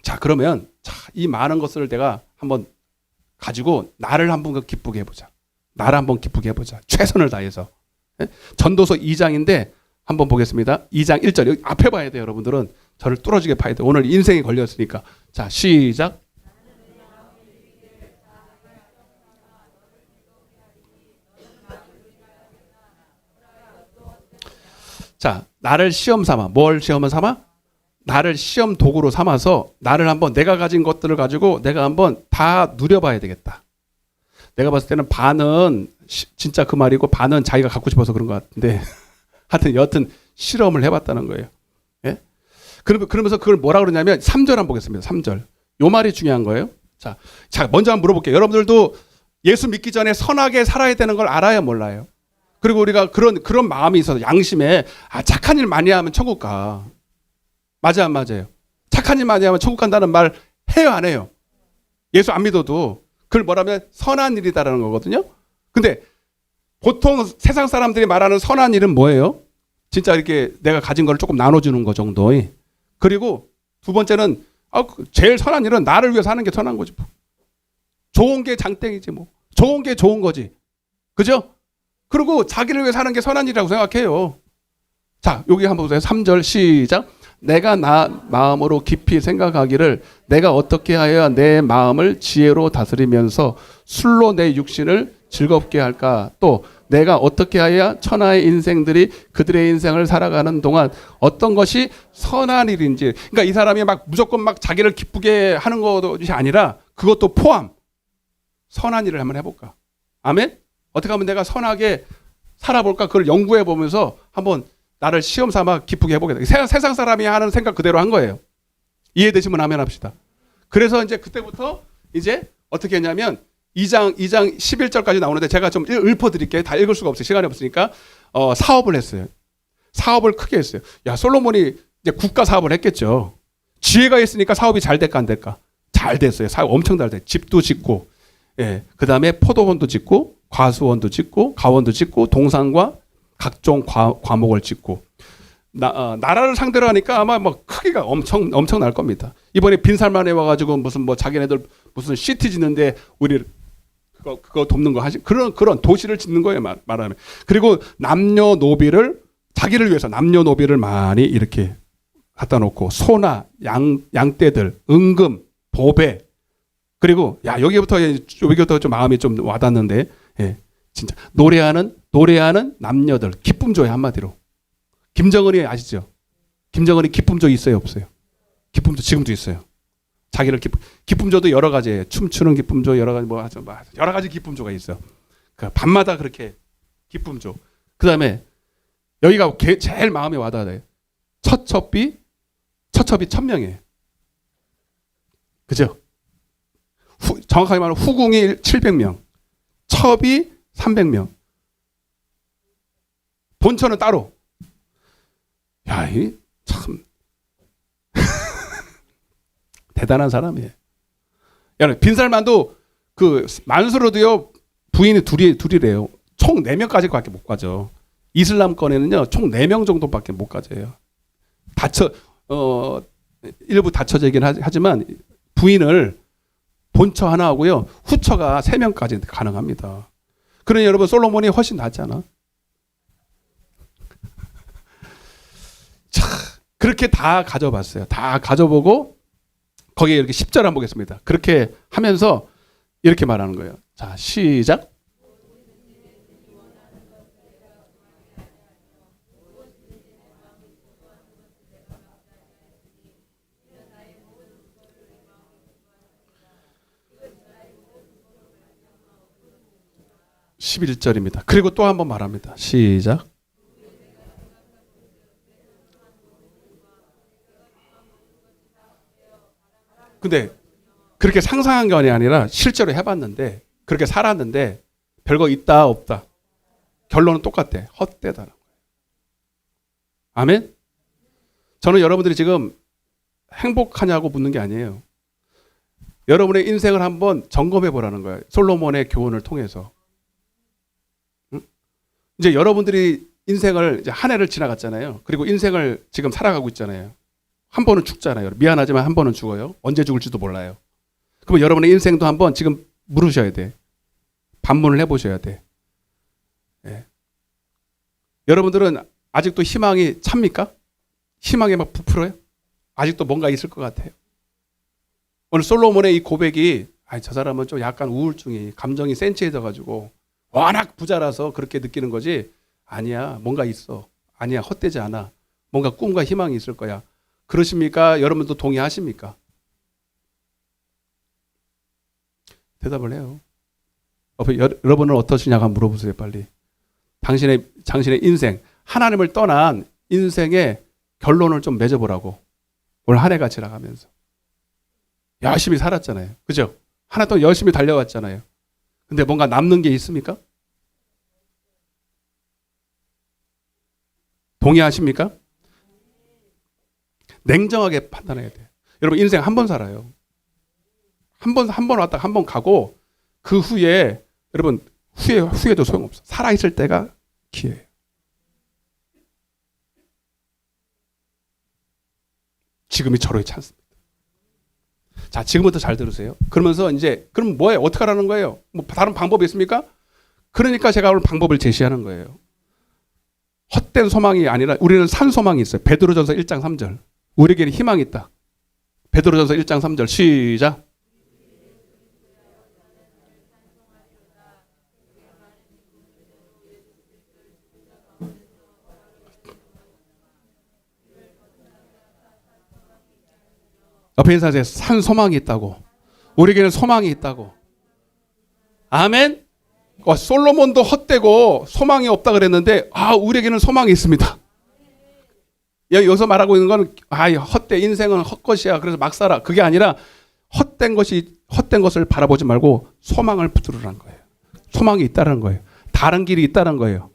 자 그러면 이 많은 것을 내가 한번 가지고 나를 한번 기쁘게 해보자. 나를 한번 기쁘게 해보자. 최선을 다해서. 전도서 2장인데 한번 보겠습니다. 2장 1절 여기 앞에 봐야 돼요. 여러분들은 저를 뚫어지게 봐야 돼요. 오늘 인생이 걸렸으니까. 자 시작. 자 나를 시험 삼아. 뭘 시험을 삼아? 나를 시험 도구로 삼아서 나를 한번 내가 가진 것들을 가지고 내가 한번 다 누려봐야 되겠다. 내가 봤을 때는 반은 진짜 그 말이고 반은 자기가 갖고 싶어서 그런 것 같은데 하여튼 여하튼 실험을 해봤다는 거예요. 예? 그러면서 그걸 뭐라 그러냐면 3절 한번 보겠습니다. 3절. 요 말이 중요한 거예요. 자 먼저 한번 물어볼게요. 여러분들도 예수 믿기 전에 선하게 살아야 되는 걸 알아요, 몰라요? 그리고 우리가 그런 마음이 있어서 양심에 착한 일 많이 하면 천국 가. 맞아 안 맞아요? 착한 일 많이 하면 천국 간다는 말 해요 안 해요? 예수 안 믿어도 그걸 뭐라면 선한 일이다라는 거거든요. 근데 보통 세상 사람들이 말하는 선한 일은 뭐예요? 진짜 이렇게 내가 가진 걸 조금 나눠주는 거 정도. 그리고 두 번째는 제일 선한 일은 나를 위해 사는 게 선한 거지. 좋은 게 장땡이지 뭐. 좋은 게 좋은 거지. 그죠? 그리고 자기를 위해 사는 게 선한 일이라고 생각해요. 자, 여기 한번 보세요. 3절 시작. 내가 나 마음으로 깊이 생각하기를 내가 어떻게 하여야 내 마음을 지혜로 다스리면서 술로 내 육신을 즐겁게 할까? 또 내가 어떻게 하여야 천하의 인생들이 그들의 인생을 살아가는 동안 어떤 것이 선한 일인지. 그러니까 이 사람이 막 무조건 막 자기를 기쁘게 하는 것이 아니라 그것도 포함 선한 일을 한번 해볼까? 아멘? 어떻게 하면 내가 선하게 살아볼까? 그걸 연구해 보면서 한번 나를 시험 삼아 기쁘게 해보겠다. 세상 사람이 하는 생각 그대로 한 거예요. 이해되시면 아멘 합시다. 그래서 이제 그때부터 이제 어떻게 했냐면 2장 11절까지 나오는데 제가 좀 읊어드릴게요. 다 읽을 수가 없어요. 시간이 없으니까 사업을 했어요. 사업을 크게 했어요. 야, 솔로몬이 이제 국가 사업을 했겠죠. 지혜가 있으니까 사업이 잘 될까 안 될까? 잘 됐어요. 사업 엄청 잘 돼. 집도 짓고, 예, 그 다음에 포도원도 짓고, 과수원도 짓고, 가원도 짓고, 동산과 각종 과목을 짓고, 나라를 상대로 하니까 아마 뭐 크기가 엄청 날 겁니다. 이번에 빈살만에 와가지고 무슨 뭐 자기네들 무슨 시티 짓는데 우리 그거 돕는 거 하시 그런 도시를 짓는 거예요, 말하면. 그리고 남녀노비를 자기를 위해서 남녀노비를 많이 이렇게 갖다 놓고 소나 양떼들, 은금, 보배, 그리고 야 여기부터 좀 마음이 좀 와닿는데, 예, 진짜 노래하는 남녀들 기쁨조에 한마디로. 김정은이 아시죠? 김정은이 기쁨조 있어요, 없어요? 기쁨조 지금도 있어요. 자기를 기쁨조도 여러 가지예요. 춤추는 기쁨조 여러 가지 여러 가지 기쁨조가 있어요. 그러니까 밤마다 그렇게 기쁨조. 그다음에 여기가 제일 마음에 와닿아요. 처첩이 1000명이에요. 그죠? 정확하게 말하면 후궁이 700명, 첩이 300명, 본처는 따로. 야, 이 참 대단한 사람이에요. 여러분, 빈살만도 그 만수로도요 부인이 둘이래요. 총 4명까지밖에 못 가죠. 이슬람권에는요 총 4명 정도밖에 못 가져요. 일부 다처제긴 하지만 부인을 본처 하나 하고요 후처가 3명까지 가능합니다. 그러니 여러분 솔로몬이 훨씬 낫잖아. 자, 그렇게 다 가져봤어요. 다 가져보고 거기에 이렇게 10절 한번 보겠습니다. 그렇게 하면서 이렇게 말하는 거예요. 자, 시작. (11절입니다) 그리고 또 한번 말합니다. 시작. 근데 그렇게 상상한 게 아니라 실제로 해봤는데 그렇게 살았는데 별거 있다 없다 결론은 똑같대. 헛되다는 거예요. 아멘. 저는 여러분들이 지금 행복하냐고 묻는 게 아니에요. 여러분의 인생을 한번 점검해 보라는 거예요. 솔로몬의 교훈을 통해서. 이제 여러분들이 인생을 이제 한 해를 지나갔잖아요. 그리고 인생을 지금 살아가고 있잖아요. 한 번은 죽잖아요. 미안하지만 한 번은 죽어요. 언제 죽을지도 몰라요. 그럼 여러분의 인생도 한번 지금 물으셔야 돼. 반문을 해보셔야 돼. 예. 여러분들은 아직도 희망이 찹니까? 희망에 막 부풀어요? 아직도 뭔가 있을 것 같아요. 오늘 솔로몬의 이 고백이 저 사람은 좀 약간 우울증이 감정이 센치해져가지고 워낙 부자라서 그렇게 느끼는 거지. 아니야, 뭔가 있어. 아니야, 헛되지 않아. 뭔가 꿈과 희망이 있을 거야. 그러십니까? 여러분도 동의하십니까? 대답을 해요. 여러분은 어떠시냐고 물어보세요, 빨리. 당신의 인생, 하나님을 떠난 인생의 결론을 좀 맺어보라고. 오늘 한 해가 지나가면서. 열심히 살았잖아요. 그죠? 하나 또 열심히 달려왔잖아요. 근데 뭔가 남는 게 있습니까? 동의하십니까? 냉정하게 판단해야 돼요. 여러분 인생 한 번 살아요. 한 번 왔다 한 번 가고 그 후에 여러분 후회도 소용없어. 살아있을 때가 기회예요. 지금이 절호의 찬스입니다. 자, 지금부터 잘 들으세요. 그러면서 이제 그럼 뭐예요? 어떻게 하라는 거예요? 뭐 다른 방법이 있습니까? 그러니까 제가 오늘 방법을 제시하는 거예요. 헛된 소망이 아니라 우리는 산 소망이 있어요. 베드로전서 1장 3절. 우리에게는 희망이 있다. 베드로전서 1장 3절 시작. 옆에 인사하세요. 산 소망이 있다고. 우리에게는 소망이 있다고. 아멘. 솔로몬도 헛되고 소망이 없다 그랬는데 우리에게는 소망이 있습니다. 여기서 말하고 있는 건 헛돼. 인생은 헛것이야. 그래서 막 살아. 그게 아니라 헛된 것을 바라보지 말고 소망을 붙들으라는 거예요. 소망이 있다는 거예요. 다른 길이 있다는 거예요.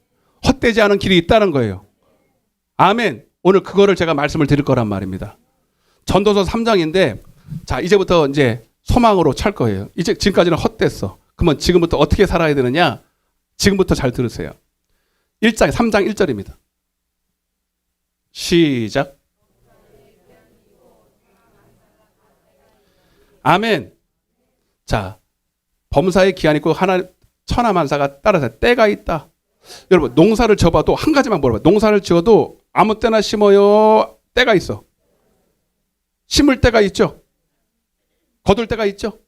헛되지 않은 길이 있다는 거예요. 아멘. 오늘 그거를 제가 말씀을 드릴 거란 말입니다. 전도서 3장인데 자, 이제부터 이제 소망으로 찰 거예요. 이제 지금까지는 헛됐어. 그러면 지금부터 어떻게 살아야 되느냐? 지금부터 잘 들으세요. 3장 1절입니다. 시작. 아멘. 자, 범사에 기한이 있고 하나님 천하만사가 따라서 때가 있다. 여러분, 농사를 지어봐도 한 가지만 물어봐. 농사를 지어도 아무 때나 심어요. 때가 있어. 심을 때가 있죠. 거둘 때가 있죠.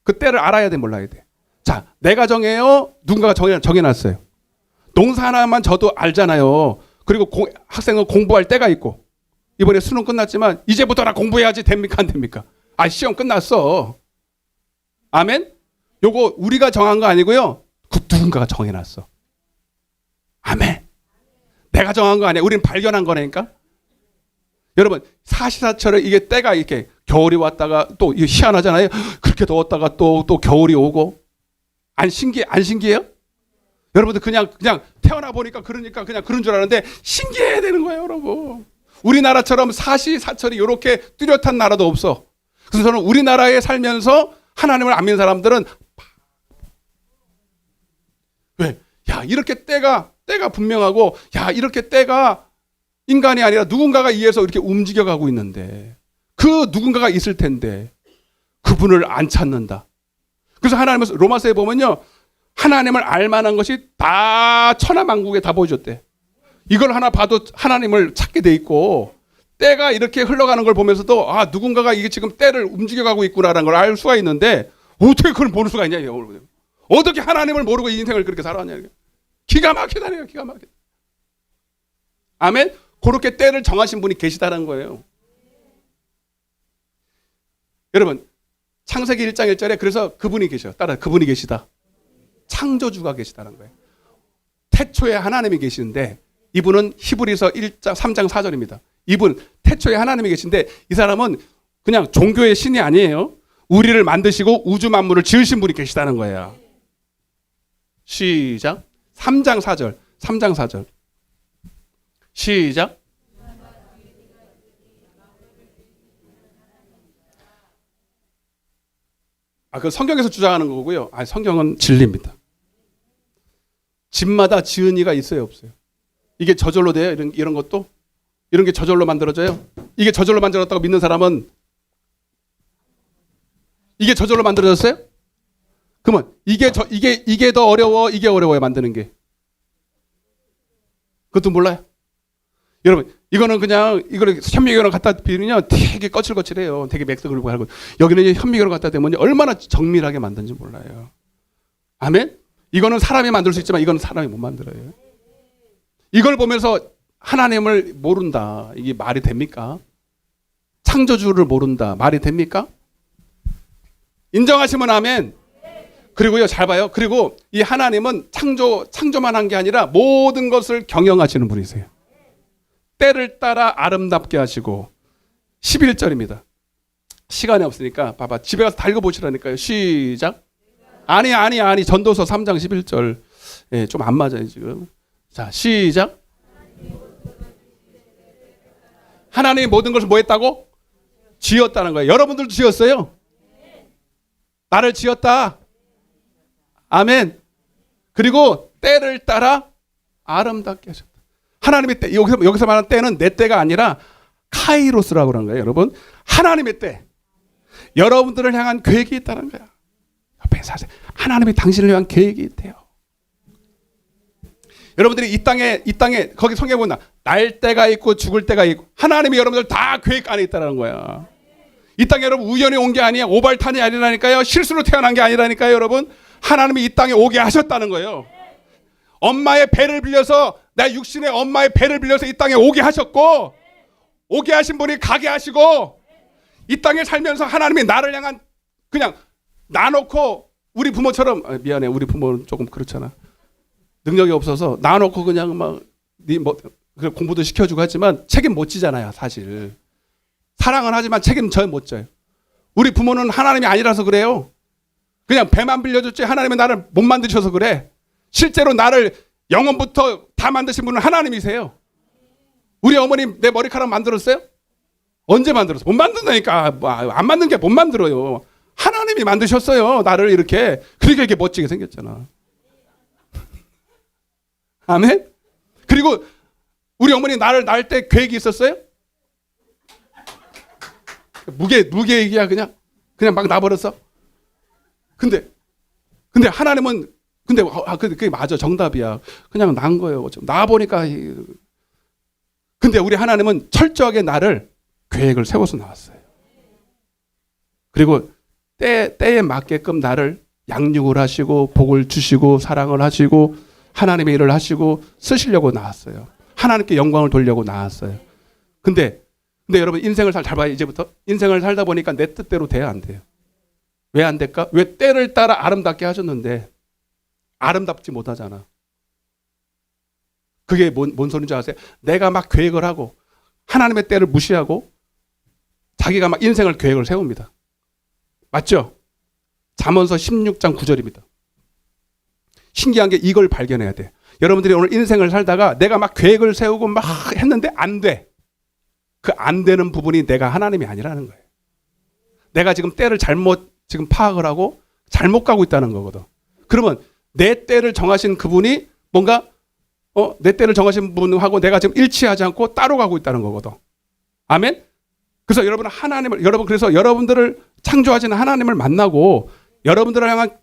그 때를 알아야 돼, 몰라야 돼. 자, 내가 정해요. 누군가가 정해놨어요. 농사 하나만 져도 알잖아요. 그리고 학생은 공부할 때가 있고, 이번에 수능 끝났지만 이제부터 나 공부해야지 됩니까, 안 됩니까? 아, 시험 끝났어. 아멘? 요거 우리가 정한 거 아니고요. 그 누군가가 정해놨어. 아멘. 내가 정한 거 아니야. 우리는 발견한 거라니까. 여러분, 사시사철에 이게 때가 이렇게 겨울이 왔다가 또 이게 희한하잖아요. 그렇게 더웠다가 또 겨울이 오고. 안 신기해요? 여러분들 그냥 태어나 보니까 그러니까 그냥 그런 줄 아는데 신기해야 되는 거예요, 여러분. 우리나라처럼 사시사철이 이렇게 뚜렷한 나라도 없어. 그래서 저는 우리나라에 살면서 하나님을 안 믿는 사람들은 왜? 야, 이렇게 때가 분명하고, 야, 이렇게 때가 인간이 아니라 누군가가 이해해서 이렇게 움직여가고 있는데, 그 누군가가 있을 텐데 그분을 안 찾는다. 그래서 하나님은 로마서에 보면요, 하나님을 알만한 것이 다 천하만국에 다 보여줬대. 이걸 하나 봐도 하나님을 찾게 돼 있고, 때가 이렇게 흘러가는 걸 보면서도 아, 누군가가 이게 지금 때를 움직여가고 있구나라는 걸 알 수가 있는데 어떻게 그걸 모를 수가 있냐. 어떻게 하나님을 모르고 이 인생을 그렇게 살아왔냐. 기가 막히다네요. 기가 막히다. 아멘. 그렇게 때를 정하신 분이 계시다는 거예요. 여러분, 창세기 1장 1절에 그래서 그분이 계셔. 따라 그분이 계시다. 창조주가 계시다는 거예요. 태초에 하나님이 계시는데 이분은 히브리서 3장 4절입니다. 이분 태초에 하나님이 계신데 이 사람은 그냥 종교의 신이 아니에요. 우리를 만드시고 우주 만물을 지으신 분이 계시다는 거예요. 시작. 3장 4절. 3장 4절. 시작. 그 성경에서 주장하는 거고요. 성경은 진리입니다. 집마다 지은 이가 있어요, 없어요? 이게 저절로 돼요? 이런 것도? 이런 게 저절로 만들어져요? 이게 저절로 만들어졌다고 믿는 사람은 이게 저절로 만들어졌어요? 그러면 이게 더 어려워, 이게 어려워요, 만드는 게. 그것도 몰라요? 여러분, 이거는 그냥 이걸 현미경으로 갖다 비우면요 되게 거칠거칠해요. 되게 맥스글고 하고, 여기는 현미경으로 갖다 대면 얼마나 정밀하게 만든지 몰라요. 아멘? 이거는 사람이 만들 수 있지만 이거는 사람이 못 만들어요. 이걸 보면서 하나님을 모른다. 이게 말이 됩니까? 창조주를 모른다. 말이 됩니까? 인정하시면 아멘. 그리고요, 잘 봐요. 그리고 이 하나님은 창조만 한 게 아니라 모든 것을 경영하시는 분이세요. 때를 따라 아름답게 하시고. 11절입니다. 시간이 없으니까 봐봐. 집에 가서 다 읽어보시라니까요. 시작. 아니. 전도서 3장 11절. 예, 좀 안 맞아요, 지금. 자, 시작. 하나님이 모든 것을 뭐 했다고? 지었다는 거예요. 여러분들도 지었어요? 나를 지었다. 아멘. 그리고 때를 따라 아름답게 하셨다. 하나님의 때, 여기서 말하는 때는 내 때가 아니라 카이로스라고 하는 거예요. 여러분, 하나님의 때. 여러분들을 향한 계획이 있다는 거야. 옆에 사세요. 하나님이 당신을 위한 계획이 있대요. 여러분들이 이 땅에 거기 성경에 보면 날 때가 있고 죽을 때가 있고, 하나님이 여러분들 다 계획 안에 있다는 거야. 이 땅에 여러분 우연히 온 게 아니야. 오발탄이 아니라니까요. 실수로 태어난 게 아니라니까요. 여러분, 하나님이 이 땅에 오게 하셨다는 거예요. 엄마의 배를 빌려서, 내 육신의 엄마의 배를 빌려서 이 땅에 오게 하셨고, 오게 하신 분이 가게 하시고, 이 땅에 살면서 하나님이 나를 향한, 그냥 나놓고, 우리 부모처럼, 미안해, 우리 부모는 조금 그렇잖아. 능력이 없어서 나놓고 그냥 막 공부도 시켜주고 하지만 책임 못 지잖아요, 사실. 사랑은 하지만 책임 전 못 져요. 우리 부모는 하나님이 아니라서 그래요. 그냥 배만 빌려줬지 하나님이 나를 못 만드셔서 그래. 실제로 나를 영원부터 다 만드신 분은 하나님이세요. 우리 어머님 내 머리카락 만들었어요? 언제 만들었어? 못 만든다니까. 안 만든 게 못 만들어요. 하나님이 만드셨어요. 나를 이렇게. 그러니까 이렇게 멋지게 생겼잖아. 아멘? 그리고 우리 어머니 나를 낳을 때 계획이 있었어요? 무계획이야 그냥 막 놔버렸어. 근데 하나님은 그게 맞아, 정답이야. 그냥 낳은 거예요. 낳아 보니까. 근데 우리 하나님은 철저하게 나를 계획을 세워서 나왔어요. 그리고 때에 맞게끔 나를 양육을 하시고 복을 주시고 사랑을 하시고 하나님의 일을 하시고 쓰시려고 나왔어요. 하나님께 영광을 돌려고 나왔어요. 근데 여러분 인생을 잘 봐요. 이제부터 인생을 살다 보니까 내 뜻대로 돼야 안 돼요. 왜 안 될까? 왜 때를 따라 아름답게 하셨는데 아름답지 못하잖아. 그게 뭔 소리인지 아세요? 내가 막 계획을 하고 하나님의 때를 무시하고 자기가 막 인생을 계획을 세웁니다. 맞죠? 잠언서 16장 9절입니다. 신기한 게 이걸 발견해야 돼. 여러분들이 오늘 인생을 살다가 내가 막 계획을 세우고 막 했는데 안 돼. 그 안 되는 부분이 내가 하나님이 아니라는 거예요. 내가 지금 때를 잘못 지금 파악을 하고 잘못 가고 있다는 거거든. 그러면 내 때를 정하신 그분이 뭔가 내 때를 정하신 분하고 내가 지금 일치하지 않고 따로 가고 있다는 거거든. 아멘? 그래서 그래서 여러분들을 창조하시는 하나님을 만나고 여러분들을 향한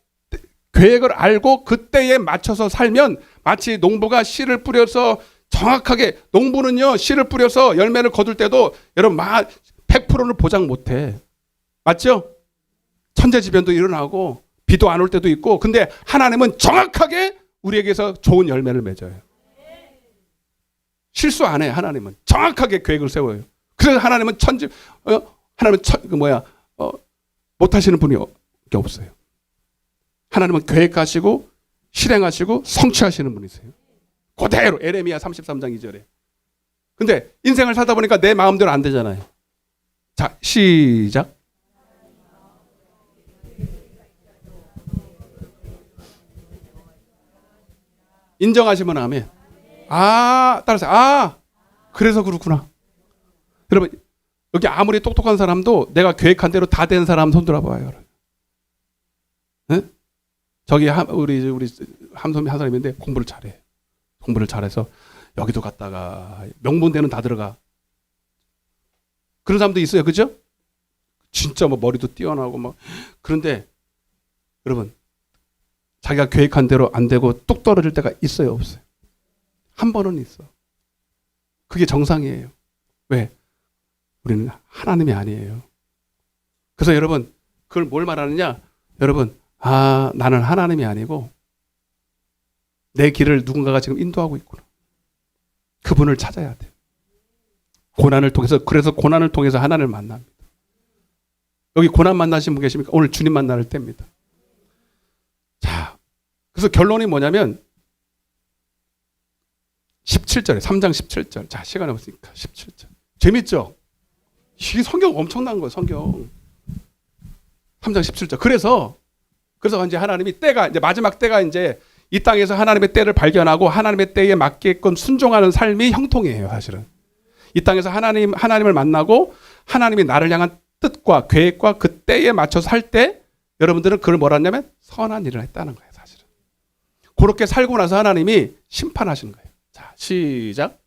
계획을 알고 그때에 맞춰서 살면 마치 농부가 씨를 뿌려서 정확하게 농부는요 씨를 뿌려서 열매를 거둘 때도 여러분 100%를 보장 못해. 맞죠? 천재지변도 일어나고 비도 안 올 때도 있고 근데 하나님은 정확하게 우리에게서 좋은 열매를 맺어요. 실수 안 해. 하나님은 정확하게 계획을 세워요. 그래서 하나님은 못하시는 분이 없어요. 하나님은 계획하시고 실행하시고 성취하시는 분이세요. 그대로 에레미야 33장 2절에. 근데 인생을 살다 보니까 내 마음대로 안 되잖아요. 자, 시작. 인정하시면 아멘. 따라서 그래서 그렇구나. 여러분 여기 아무리 똑똑한 사람도 내가 계획한 대로 다 된 사람 손 들어봐요. 네? 저기 우리 함선미 한 사람인데 공부를 잘해. 공부를 잘해서 여기도 갔다가 명문대는 다 들어가. 그런 사람도 있어요, 그죠? 진짜 머리도 뛰어나고 그런데 여러분 자기가 계획한 대로 안 되고 뚝 떨어질 때가 있어요, 없어요? 한 번은 있어. 그게 정상이에요. 왜? 우리는 하나님이 아니에요. 그래서 여러분 그걸 뭘 말하느냐? 여러분 나는 하나님이 아니고 내 길을 누군가가 지금 인도하고 있구나. 그분을 찾아야 돼. 그래서 고난을 통해서 하나님을 만납니다. 여기 고난 만나신 분 계십니까? 오늘 주님 만날 때입니다. 자, 그래서 결론이 뭐냐면 17절에 3장 17절. 자, 시간이 없으니까 17절. 재밌죠? 이 성경 엄청난 거예요, 성경. 3장 17절. 그래서 이제 하나님이 이제 마지막 때가 이제 이 땅에서 하나님의 때를 발견하고 하나님의 때에 맞게끔 순종하는 삶이 형통이에요, 사실은. 이 땅에서 하나님을 만나고 하나님이 나를 향한 뜻과 계획과 그 때에 맞춰서 살 때 여러분들은 그걸 뭐라 하냐면 선한 일을 했다는 거예요, 사실은. 그렇게 살고 나서 하나님이 심판하시는 거예요. 자, 시작.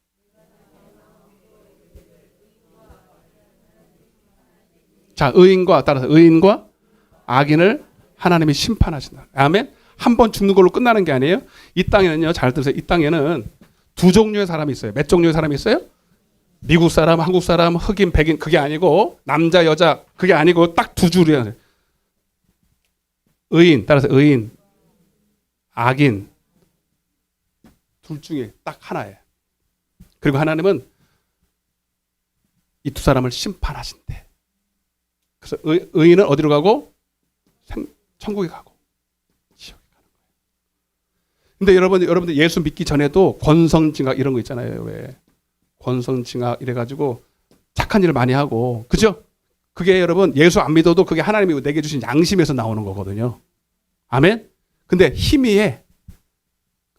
자, 따라서 의인과 악인을 하나님이 심판하신다. 아멘. 한 번 죽는 걸로 끝나는 게 아니에요. 이 땅에는요, 잘 들으세요. 이 땅에는 두 종류의 사람이 있어요. 몇 종류의 사람이 있어요? 미국 사람, 한국 사람, 흑인, 백인 그게 아니고 남자, 여자 그게 아니고 딱 두 줄이에요. 의인, 따라서 의인, 악인 둘 중에 딱 하나예요. 그리고 하나님은 이 두 사람을 심판하신대. 그래서 의인은 어디로 가고? 천국에 가고 지옥에 가는 거예요. 근데 여러분들 예수 믿기 전에도 권성징악 이런 거 있잖아요. 왜? 권성징악 이래가지고 착한 일을 많이 하고, 그죠? 그게 여러분 예수 안 믿어도 그게 하나님이 내게 주신 양심에서 나오는 거거든요. 아멘? 근데 희미해.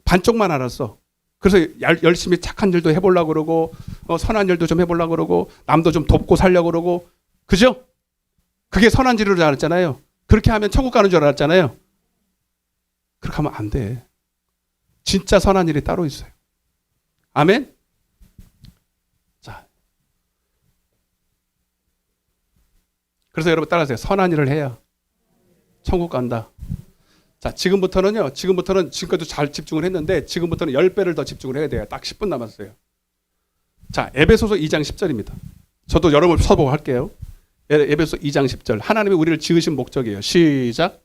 반쪽만 알았어. 그래서 열심히 착한 일도 해보려고 그러고 선한 일도 좀 해보려고 그러고 남도 좀 돕고 살려고 그러고 그죠? 그게 선한 일을 알았잖아요. 그렇게 하면 천국 가는 줄 알았잖아요. 그렇게 하면 안 돼. 진짜 선한 일이 따로 있어요. 아멘? 자. 그래서 여러분 따라하세요. 선한 일을 해야 천국 간다. 자, 지금부터는 지금까지도 잘 집중을 했는데 지금부터는 10배를 더 집중을 해야 돼요. 딱 10분 남았어요. 자, 에베소서 2장 10절입니다. 저도 여러분 서보할게요. 에베소 2장 10절. 하나님이 우리를 지으신 목적이에요. 시작.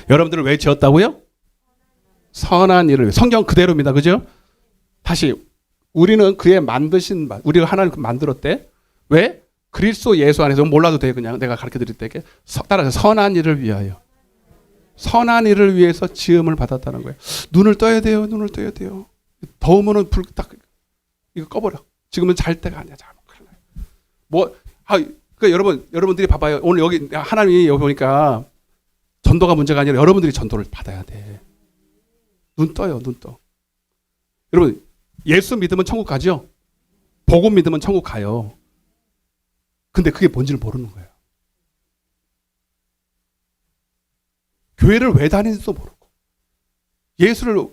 여러분들을 왜 지었다고요? 선한 일을. 성경 그대로입니다. 그죠? 다시 우리는 그의 만드신 우리가 하나님 만들었대. 왜? 그리스도 예수 안에서 몰라도 돼요. 그냥 내가 가르쳐 드릴 때 따라서 선한 일을 위하여. 선한 일을 위해서 지음을 받았다는 거예요. 눈을 떠야 돼요. 눈을 떠야 돼요. 더우면은 불 딱 이거 꺼버려. 지금은 잘 때가 아니야. 그러니까 여러분들이 봐봐요. 오늘 여기 하나님이 여기 보니까 전도가 문제가 아니라 여러분들이 전도를 받아야 돼. 눈 떠요. 눈 떠. 여러분 예수 믿으면 천국 가죠? 복음 믿으면 천국 가요. 근데 그게 뭔지를 모르는 거예요. 교회를 왜 다니는지도 모르고 예수를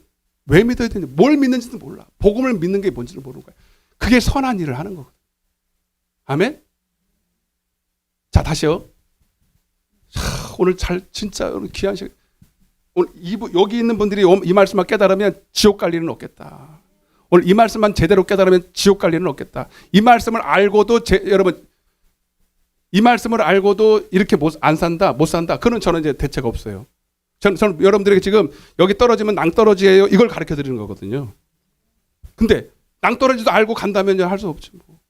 왜 믿어야 되는지 뭘 믿는지도 몰라. 복음을 믿는 게 뭔지를 모르는 거예요. 그게 선한 일을 하는 거거든요. 아멘? 자, 다시요. 오늘 진짜 귀한 시간. 오늘 여기 있는 분들이 이 말씀만 깨달으면 지옥 갈 일은 없겠다. 오늘 이 말씀만 제대로 깨달으면 지옥 갈 일은 없겠다. 이 말씀을 알고도 여러분 이 말씀을 알고도 이렇게 못 산다. 그는 저는 이제 대책 없어요. 저는 여러분들에게 지금 여기 떨어지면 낭떠러지예요. 이걸 가르쳐 드리는 거거든요. 근데 낭떠러지도 알고 간다면요 할 수 없지 뭐.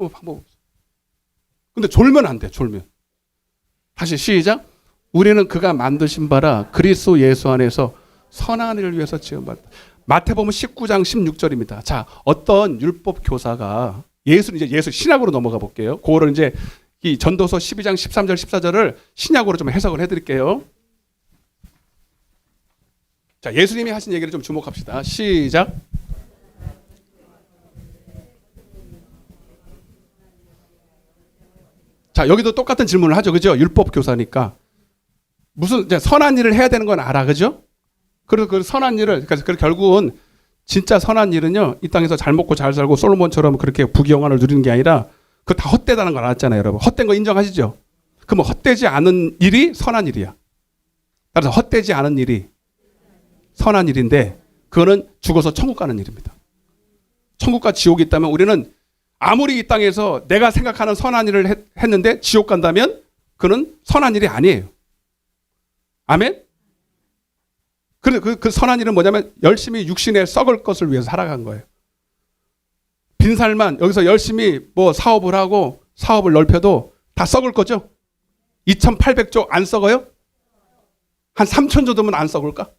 방법 없어. 근데 졸면 안 돼. 졸면. 다시 시작. 우리는 그가 만드신 바라 그리스도 예수 안에서 선한 일을 위해서 지음받았다. 마태복음 19장 16절입니다. 자, 어떤 율법 교사가 예수 신약으로 넘어가 볼게요. 그거를 이제 이 전도서 12장 13절 14절을 신약으로 좀 해석을 해드릴게요. 자, 예수님이 하신 얘기를 좀 주목합시다. 시작. 자, 여기도 똑같은 질문을 하죠. 그죠? 율법 교사니까. 무슨 이제 선한 일을 해야 되는 건 알아. 그죠? 그래서 그 선한 일을, 그러니까 결국은 진짜 선한 일은요, 이 땅에서 잘 먹고 잘 살고 솔로몬처럼 그렇게 부귀영화를 누리는 게 아니라 그거 다 헛되다는 걸 알았잖아요, 여러분. 헛된 거 인정하시죠? 그러면 헛되지 않은 일이 선한 일이야. 따라서 헛되지 않은 일이 선한 일인데 그거는 죽어서 천국 가는 일입니다. 천국과 지옥이 있다면 우리는 아무리 이 땅에서 내가 생각하는 선한 일을 했는데 지옥 간다면 그는 선한 일이 아니에요. 아멘? 그 선한 일은 뭐냐면 열심히 육신에 썩을 것을 위해서 살아간 거예요. 빈살만 여기서 열심히 뭐 사업을 하고 사업을 넓혀도 다 썩을 거죠? 2,800조 안 썩어요? 한 3,000조 되면 안 썩을까?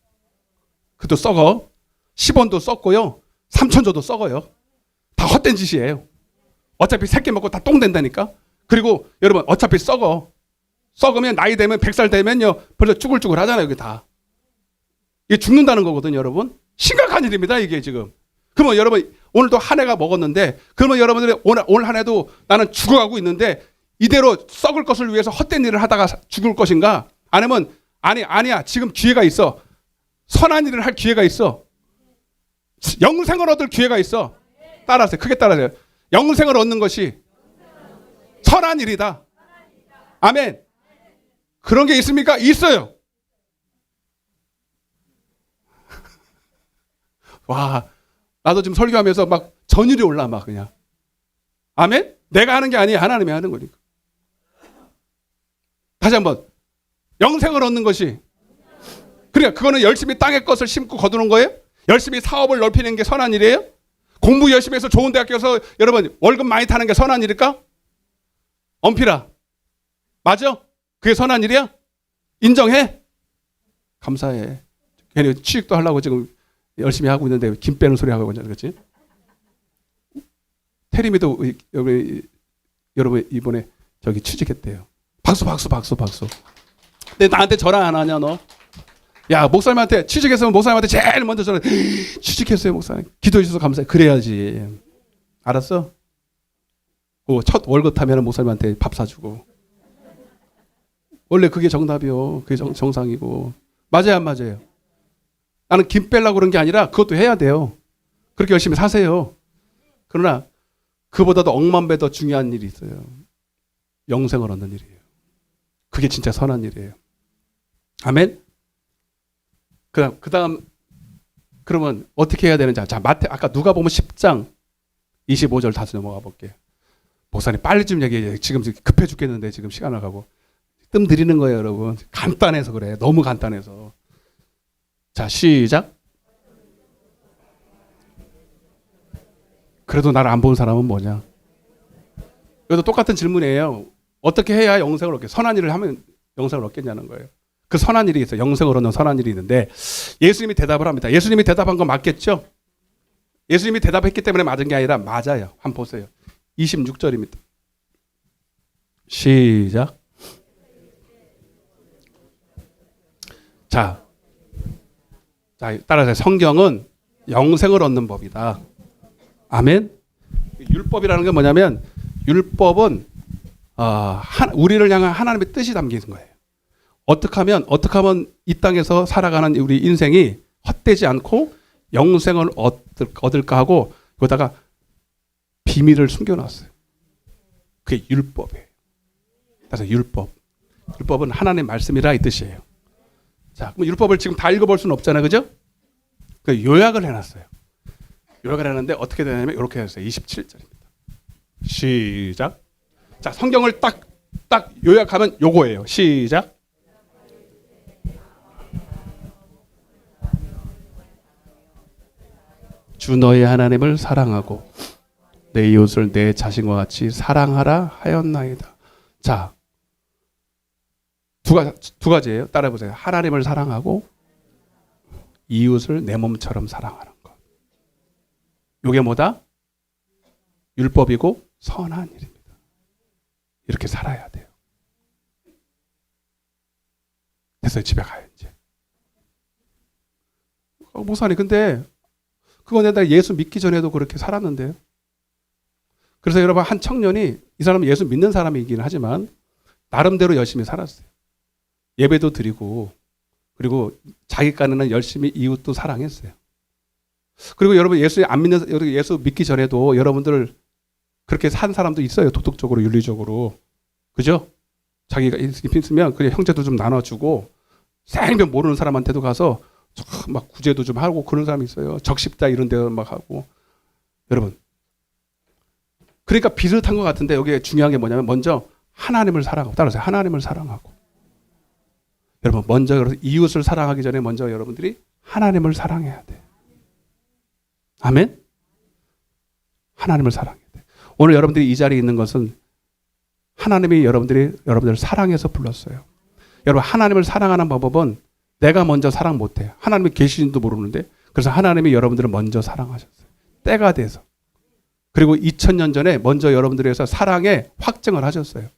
그것도 썩어. 10원도 썩고요. 3,000조도 썩어요. 다 헛된 짓이에요. 어차피 새끼 먹고 다 똥 된다니까. 그리고 여러분 어차피 썩어. 썩으면 나이 되면 100살 되면요 벌써 쭈글쭈글 하잖아요. 이게 다. 이게 죽는다는 거거든요, 여러분. 심각한 일입니다, 이게 지금. 그러면 여러분 오늘도 한 해가 먹었는데 그러면 여러분들이 오늘 한 해도 나는 죽어가고 있는데 이대로 썩을 것을 위해서 헛된 일을 하다가 죽을 것인가? 아니면 아니야. 지금 기회가 있어. 선한 일을 할 기회가 있어. 영생을 얻을 기회가 있어. 따라하세요. 크게 따라하세요. 영생을 얻는 것이 선한 일이다. 아멘. 그런 게 있습니까? 있어요. 와, 나도 지금 설교하면서 막 전율이 올라 막 그냥. 아멘? 내가 하는 게 아니에요. 하나님이 하는 거니까. 다시 한번. 영생을 얻는 것이. 그러니까 그거는 열심히 땅의 것을 심고 거두는 거예요? 열심히 사업을 넓히는 게 선한 일이에요? 공부 열심히 해서 좋은 대학 가서 여러분 월급 많이 타는 게 선한 일일까? 엄필아. 맞아? 그게 선한 일이야? 인정해? 감사해. 괜히 취직도 하려고 지금 열심히 하고 있는데 김 빼는 소리 하고 있잖아. 그렇지? 혜림이도 여러분 이번에 저기 취직했대요. 박수. 근데 나한테 전화 안 하냐 너? 야, 목사님한테 취직했으면 목사님한테 제일 먼저 전화. 취직했어요 목사님. 기도해 주셔서 감사해. 그래야지. 알았어? 첫 월급 타면 목사님한테 밥 사주고. 원래 그게 정답이요. 그게 정상이고. 맞아요 안 맞아요? 나는 김 빼려고 그런 게 아니라 그것도 해야 돼요. 그렇게 열심히 사세요. 그러나 그보다도 억만 배 더 중요한 일이 있어요. 영생을 얻는 일이에요. 그게 진짜 선한 일이에요. 아멘? 그 다음, 그러면 어떻게 해야 되는지. 자, 아까 누가복음 10장 25절 다시 넘어가 볼게요. 목사님 빨리 좀 얘기해. 지금 급해 죽겠는데 지금 시간 나가고. 뜸 들이는 거예요, 여러분. 간단해서 그래. 너무 간단해서. 자, 시작. 그래도 나를 안 본 사람은 뭐냐? 이것도 똑같은 질문이에요. 어떻게 해야 영생을 얻게? 선한 일을 하면 영생을 얻겠냐는 거예요. 그 선한 일이 있어요. 영생을 얻는 선한 일이 있는데 예수님이 대답을 합니다. 예수님이 대답한 건 맞겠죠? 예수님이 대답했기 때문에 맞은 게 아니라 맞아요. 한번 보세요. 26절입니다. 시작. 자, 따라서 성경은 영생을 얻는 법이다. 아멘. 율법이라는 게 뭐냐면 율법은 우리를 향한 하나님의 뜻이 담긴 거예요. 어떻게 하면 이 땅에서 살아가는 우리 인생이 헛되지 않고 영생을 얻을까 하고 거기다가 비밀을 숨겨놨어요. 그게 율법이에요. 그래서 율법은 하나님의 말씀이라 이 뜻이에요. 자, 그럼 율법을 지금 다 읽어볼 수는 없잖아요, 그죠? 그 요약을 해놨어요. 요약을 해놨는데 어떻게 되냐면 이렇게 했어요. 27절입니다. 시작. 자, 성경을 딱 요약하면 요거예요. 시작. 주 너의 하나님을 사랑하고 내 이웃을 내 자신과 같이 사랑하라 하였나이다. 자, 두 가지예요. 따라해 보세요. 하나님을 사랑하고 이웃을 내 몸처럼 사랑하는 것. 이게 뭐다? 율법이고 선한 일입니다. 이렇게 살아야 돼요. 됐어요. 집에 가요 이제. 목사님 근데 그건 내가 예수 믿기 전에도 그렇게 살았는데요. 그래서 여러분 한 청년이 이 사람은 예수 믿는 사람이긴 하지만 나름대로 열심히 살았어요. 예배도 드리고 그리고 자기 깐에는 열심히 이웃도 사랑했어요. 그리고 여러분 예수 믿기 전에도 여러분들 그렇게 산 사람도 있어요. 도덕적으로 윤리적으로. 그죠? 자기가 있으면 그냥 형제도 좀 나눠주고 생명 모르는 사람한테도 가서 막 구제도 좀 하고 그런 사람이 있어요. 적십자 이런 데 막 하고. 여러분 그러니까 비슷한 것 같은데 여기에 중요한 게 뭐냐면 먼저 하나님을 사랑하고 따라서 하나님을 사랑하고 여러분 먼저 이웃을 사랑하기 전에 먼저 여러분들이 하나님을 사랑해야 돼. 아멘? 하나님을 사랑해야 돼. 오늘 여러분들이 이 자리에 있는 것은 하나님이 여러분들을 사랑해서 불렀어요. 여러분 하나님을 사랑하는 방법은 내가 먼저 사랑 못해요. 하나님이 계시는지도 모르는데 그래서 하나님이 여러분들을 먼저 사랑하셨어요. 때가 돼서. 그리고 2000년 전에 먼저 여러분들을 위해서 사랑의 확증을 하셨어요.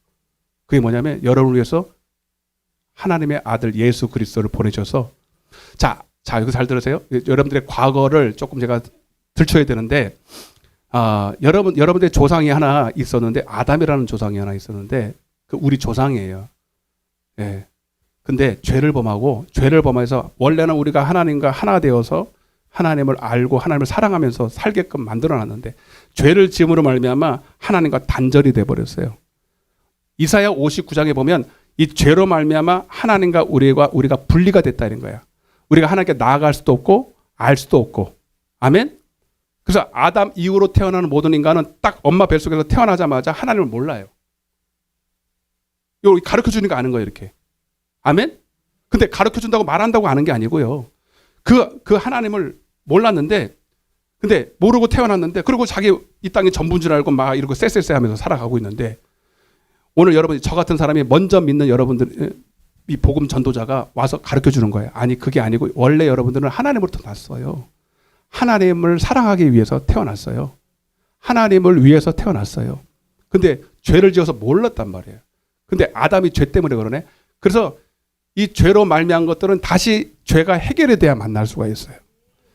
그게 뭐냐면 여러분을 위해서 하나님의 아들 예수 그리스도를 보내셔서 자 이거 잘 들으세요. 여러분들의 과거를 조금 제가 들춰야 되는데 여러분들의 조상이 하나 있었는데 아담이라는 조상이 하나 있었는데 그 우리 조상이에요. 예. 근데 죄를 범해서 원래는 우리가 하나님과 하나 되어서 하나님을 알고 하나님을 사랑하면서 살게끔 만들어놨는데 죄를 지음으로 말미암아 하나님과 단절이 돼버렸어요. 이사야 59장에 보면 이 죄로 말미암아 하나님과 우리가 분리가 됐다는 거야. 우리가 하나님께 나아갈 수도 없고 알 수도 없고. 아멘? 그래서 아담 이후로 태어나는 모든 인간은 딱 엄마 뱃속에서 태어나자마자 하나님을 몰라요. 이거 가르쳐주니까 아는 거예요, 이렇게. 아멘? 근데 가르쳐준다고 말한다고 아는 게 아니고요. 그 하나님을 몰랐는데, 근데 모르고 태어났는데, 그리고 자기 이 땅이 전부인 줄 알고 막 이러고 쎄쎄쎄 하면서 살아가고 있는데, 오늘 여러분이 저 같은 사람이 먼저 믿는 여러분들, 이 복음 전도자가 와서 가르쳐 주는 거예요. 아니, 그게 아니고, 원래 여러분들은 하나님으로부터 났어요. 하나님을 사랑하기 위해서 태어났어요. 하나님을 위해서 태어났어요. 근데 죄를 지어서 몰랐단 말이에요. 근데 아담이 죄 때문에 그러네. 그래서 이 죄로 말미암은 것들은 다시 죄가 해결이 돼야 만날 수가 있어요.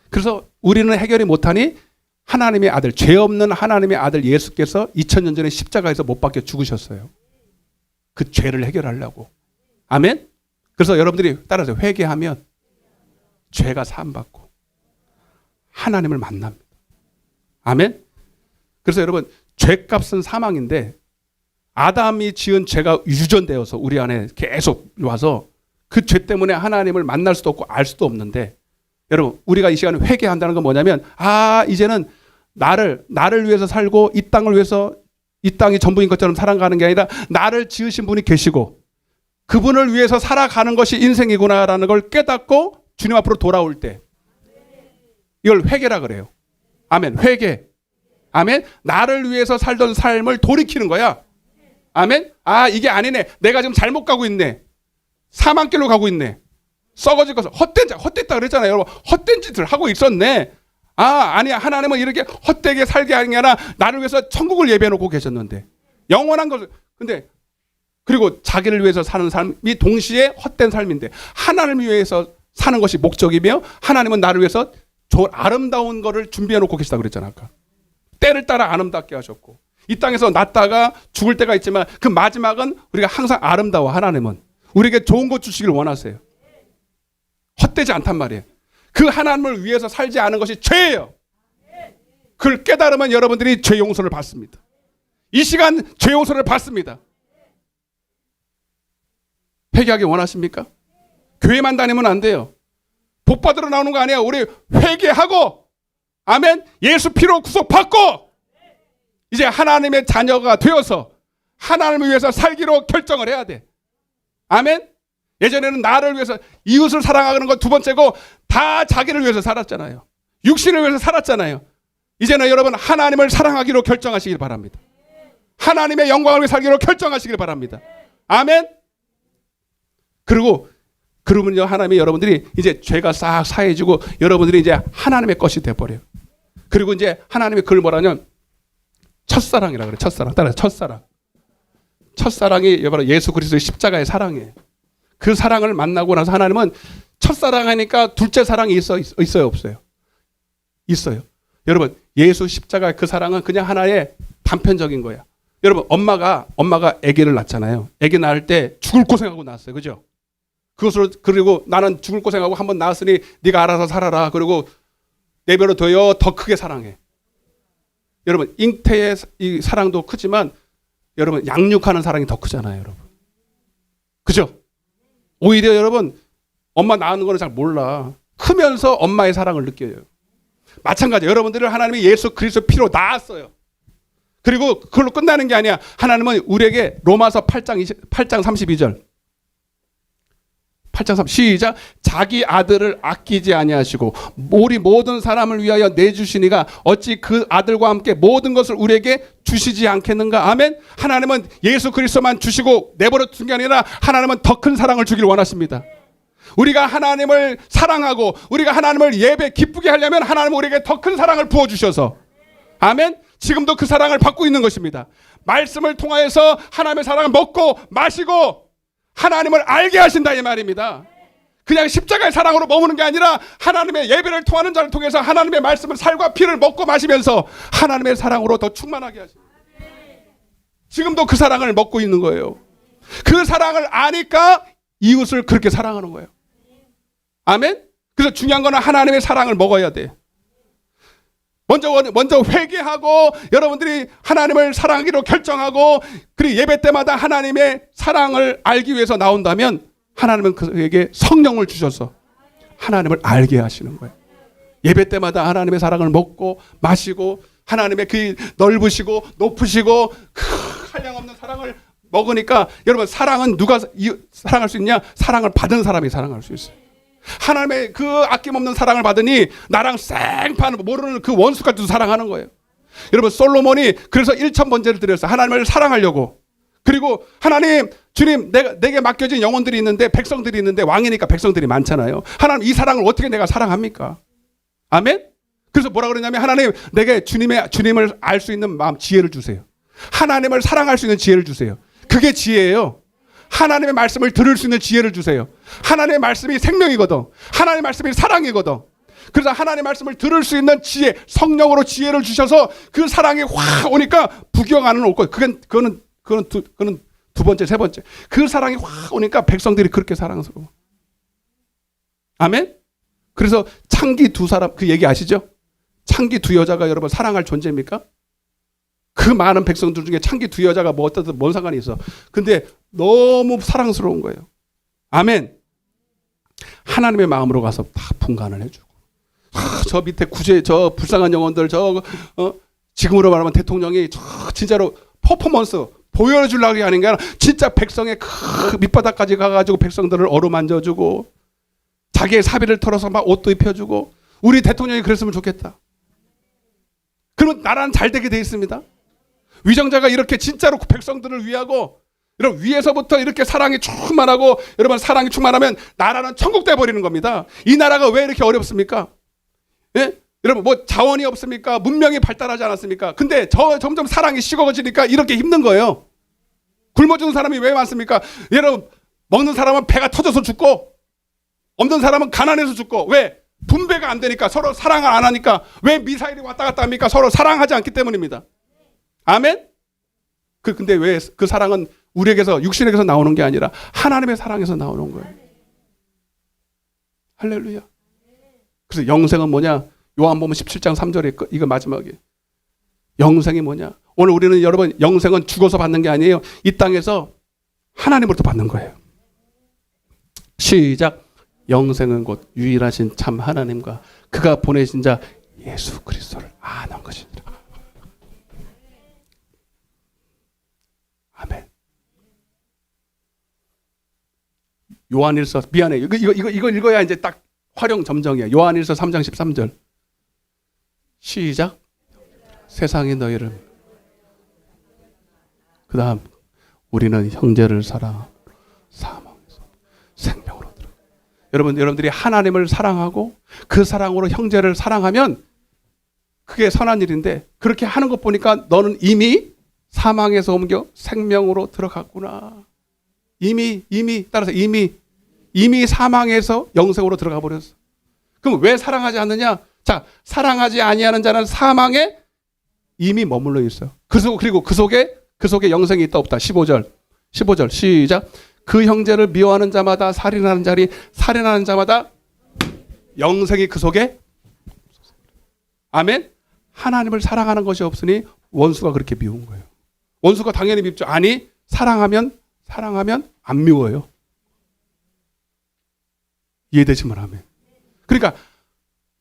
그래서 우리는 해결이 못하니 하나님의 아들, 죄 없는 하나님의 아들 예수께서 2000년 전에 십자가에서 못 박혀 죽으셨어요. 그 죄를 해결하려고. 아멘? 그래서 여러분들이 따라서 회개하면 죄가 사함받고 하나님을 만납니다. 아멘? 그래서 여러분, 죄값은 사망인데 아담이 지은 죄가 유전되어서 우리 안에 계속 와서 그 죄 때문에 하나님을 만날 수도 없고 알 수도 없는데, 여러분, 우리가 이 시간에 회개한다는 건 뭐냐면, 이제는 나를 위해서 살고 이 땅을 위해서, 이 땅이 전부인 것처럼 살아가는 게 아니라 나를 지으신 분이 계시고 그분을 위해서 살아가는 것이 인생이구나라는 걸 깨닫고 주님 앞으로 돌아올 때, 이걸 회개라 그래요. 아멘. 회개. 아멘. 나를 위해서 살던 삶을 돌이키는 거야. 아멘. 이게 아니네. 내가 지금 잘못 가고 있네. 사망길로 가고 있네. 썩어질 것을 헛됐다 그랬잖아요. 여러분, 헛된 짓을 하고 있었네. 아니야. 하나님은 이렇게 헛되게 살게 하는 게 아니라 나를 위해서 천국을 예배해 놓고 계셨는데, 영원한 것을. 근데 그리고 자기를 위해서 사는 삶이 동시에 헛된 삶인데, 하나님을 위해서 사는 것이 목적이며 하나님은 나를 위해서 좋은 아름다운 거를 준비해 놓고 계시다 그랬잖아. 아까 때를 따라 아름답게 하셨고, 이 땅에서 났다가 죽을 때가 있지만 그 마지막은 우리가 항상 아름다워. 하나님은 우리에게 좋은 것 주시길 원하세요. 헛되지 않단 말이에요. 그 하나님을 위해서 살지 않은 것이 죄예요. 그걸 깨달으면 여러분들이 죄 용서를 받습니다. 이 시간 죄 용서를 받습니다. 회개하기 원하십니까? 교회만 다니면 안 돼요. 복 받으러 나오는 거 아니에요. 우리 회개하고, 아멘, 예수 피로 구속받고 이제 하나님의 자녀가 되어서 하나님을 위해서 살기로 결정을 해야 돼. 아멘. 예전에는 나를 위해서, 이웃을 사랑하는 건 두 번째고 다 자기를 위해서 살았잖아요. 육신을 위해서 살았잖아요. 이제는 여러분, 하나님을 사랑하기로 결정하시길 바랍니다. 하나님의 영광을 위해 살기로 결정하시길 바랍니다. 아멘. 그러면요, 하나님이 여러분들이 이제 죄가 싹 사해지고 여러분들이 이제 하나님의 것이 돼버려요. 그리고 이제 하나님이 그걸 뭐라냐면 첫사랑이라고 그래요. 첫사랑. 따라서 첫사랑. 첫사랑이 바로 예수 그리스도의 십자가의 사랑이에요. 그 사랑을 만나고 나서 하나님은 첫사랑 하니까 둘째 사랑이 있어요, 없어요? 있어요. 여러분, 예수 십자가의 그 사랑은 그냥 하나의 단편적인 거야. 여러분, 엄마가 아기를 낳잖아요. 아기 낳을 때 죽을 고생하고 낳았어요. 그죠? 그리고 나는 죽을 고생하고 한번 낳았으니 네가 알아서 살아라. 그리고 내 배로 더 크게 사랑해. 여러분, 잉태의 이 사랑도 크지만 여러분, 양육하는 사랑이 더 크잖아요, 여러분. 그죠? 오히려 여러분, 엄마 낳는 거는 잘 몰라. 크면서 엄마의 사랑을 느껴요. 마찬가지예요. 여러분들을 하나님이 예수 그리스도 피로 낳았어요. 그리고 그걸로 끝나는 게 아니야. 하나님은 우리에게 로마서 8장 32절. 8장 3 시작. 자기 아들을 아끼지 아니하시고 우리 모든 사람을 위하여 내주시니가 어찌 그 아들과 함께 모든 것을 우리에게 주시지 않겠는가. 아멘. 하나님은 예수 그리스도만 주시고 내버려 둔 게 아니라 하나님은 더 큰 사랑을 주길 원하십니다. 우리가 하나님을 사랑하고 우리가 하나님을 예배 기쁘게 하려면 하나님은 우리에게 더 큰 사랑을 부어주셔서, 아멘, 지금도 그 사랑을 받고 있는 것입니다. 말씀을 통하여서 하나님의 사랑을 먹고 마시고 하나님을 알게 하신다 이 말입니다. 그냥 십자가의 사랑으로 머무는 게 아니라 하나님의 예배를 통하는 자를 통해서 하나님의 말씀을 살과 피를 먹고 마시면서 하나님의 사랑으로 더 충만하게 하십니다. 지금도 그 사랑을 먹고 있는 거예요. 그 사랑을 아니까 이웃을 그렇게 사랑하는 거예요. 아멘. 그래서 중요한 거는 하나님의 사랑을 먹어야 돼. 먼저 회개하고 여러분들이 하나님을 사랑하기로 결정하고 그리고 예배 때마다 하나님의 사랑을 알기 위해서 나온다면 하나님은 그에게 성령을 주셔서 하나님을 알게 하시는 거예요. 예배 때마다 하나님의 사랑을 먹고 마시고 하나님의 그 넓으시고 높으시고 한량없는 사랑을 먹으니까 여러분, 사랑은 누가 사랑할 수 있냐? 사랑을 받은 사람이 사랑할 수 있어요. 하나님의 그 아낌없는 사랑을 받으니 나랑 생판 모르는 그 원수까지도 사랑하는 거예요. 여러분, 솔로몬이 그래서 1000번제를 드렸어요. 하나님을 사랑하려고. 그리고 하나님, 주님, 내게 맡겨진 영혼들이 있는데, 백성들이 있는데, 왕이니까 백성들이 많잖아요. 하나님, 이 사랑을 어떻게 내가 사랑합니까? 아멘? 그래서 뭐라 그러냐면 하나님 내게 주님을 알 수 있는 마음 지혜를 주세요. 하나님을 사랑할 수 있는 지혜를 주세요. 그게 지혜예요. 하나님의 말씀을 들을 수 있는 지혜를 주세요. 하나님의 말씀이 생명이거든. 하나님의 말씀이 사랑이거든. 그래서 하나님의 말씀을 들을 수 있는 지혜, 성령으로 지혜를 주셔서 그 사랑이 확 오니까 부경 안은 올 거예요. 그거는 두 번째, 세 번째. 그 사랑이 확 오니까 백성들이 그렇게 사랑스러워. 아멘? 그래서 창기 두 사람, 그 얘기 아시죠? 창기 두 여자가 여러분 사랑할 존재입니까? 그 많은 백성들 중에 창기 두 여자가 뭐 어떻든 뭔 상관이 있어. 근데 너무 사랑스러운 거예요. 아멘. 하나님의 마음으로 가서 다 분간을 해주고. 저 밑에 저 불쌍한 영혼들, 지금으로 말하면 대통령이 진짜로 퍼포먼스 보여주려고 하는 게 아니라 진짜 백성의 그 밑바닥까지 가가지고 백성들을 어루만져주고 자기의 사비를 털어서 막 옷도 입혀주고. 우리 대통령이 그랬으면 좋겠다. 그러면 나라는 잘 되게 돼 있습니다. 위정자가 이렇게 진짜로 백성들을 위하고 여러분 위에서부터 이렇게 사랑이 충만하고 여러분 사랑이 충만하면 나라는 천국 돼 버리는 겁니다. 이 나라가 왜 이렇게 어렵습니까? 예? 여러분 뭐 자원이 없습니까? 문명이 발달하지 않았습니까? 근데 점점 사랑이 식어지니까 이렇게 힘든 거예요. 굶어 죽는 사람이 왜 많습니까? 여러분 먹는 사람은 배가 터져서 죽고 없는 사람은 가난해서 죽고. 왜? 분배가 안 되니까, 서로 사랑을 안 하니까. 왜 미사일이 왔다 갔다 합니까? 서로 사랑하지 않기 때문입니다. 아멘? 근데 왜 그 사랑은 우리에게서 육신에게서 나오는 게 아니라 하나님의 사랑에서 나오는 거예요. 할렐루야. 그래서 영생은 뭐냐? 요한복음 17장 3절에 이거 마지막에 영생이 뭐냐? 오늘 우리는 여러분 영생은 죽어서 받는 게 아니에요. 이 땅에서 하나님으로부터 받는 거예요. 시작. 영생은 곧 유일하신 참 하나님과 그가 보내신 자 예수 그리스도를 아는 것이니라. 아멘. 요한일서, 미안해. 이거 읽어야 이제 딱 활용 점정이야. 요한일서 3장 13절. 시작. 세상이 너희를. 그 다음 우리는 형제를 사랑하고 사망에서 생명으로 들어. 여러분들이 하나님을 사랑하고 그 사랑으로 형제를 사랑하면 그게 선한 일인데, 그렇게 하는 것 보니까 너는 이미 사망에서 옮겨 생명으로 들어갔구나. 따라서 이미 사망에서 영생으로 들어가 버렸어. 그럼 왜 사랑하지 않느냐? 자, 사랑하지 아니하는 자는 사망에 이미 머물러 있어요. 그리고 그 속에 영생이 있다 없다. 15절 시작. 그 형제를 미워하는 자마다 살인하는 자리, 살인하는 자마다 영생이 그 속에. 아멘. 하나님을 사랑하는 것이 없으니 원수가 그렇게 미운 거예요. 원수가 당연히 밉죠. 아니, 사랑하면 안 미워요. 이해되시면 아멘. 그러니까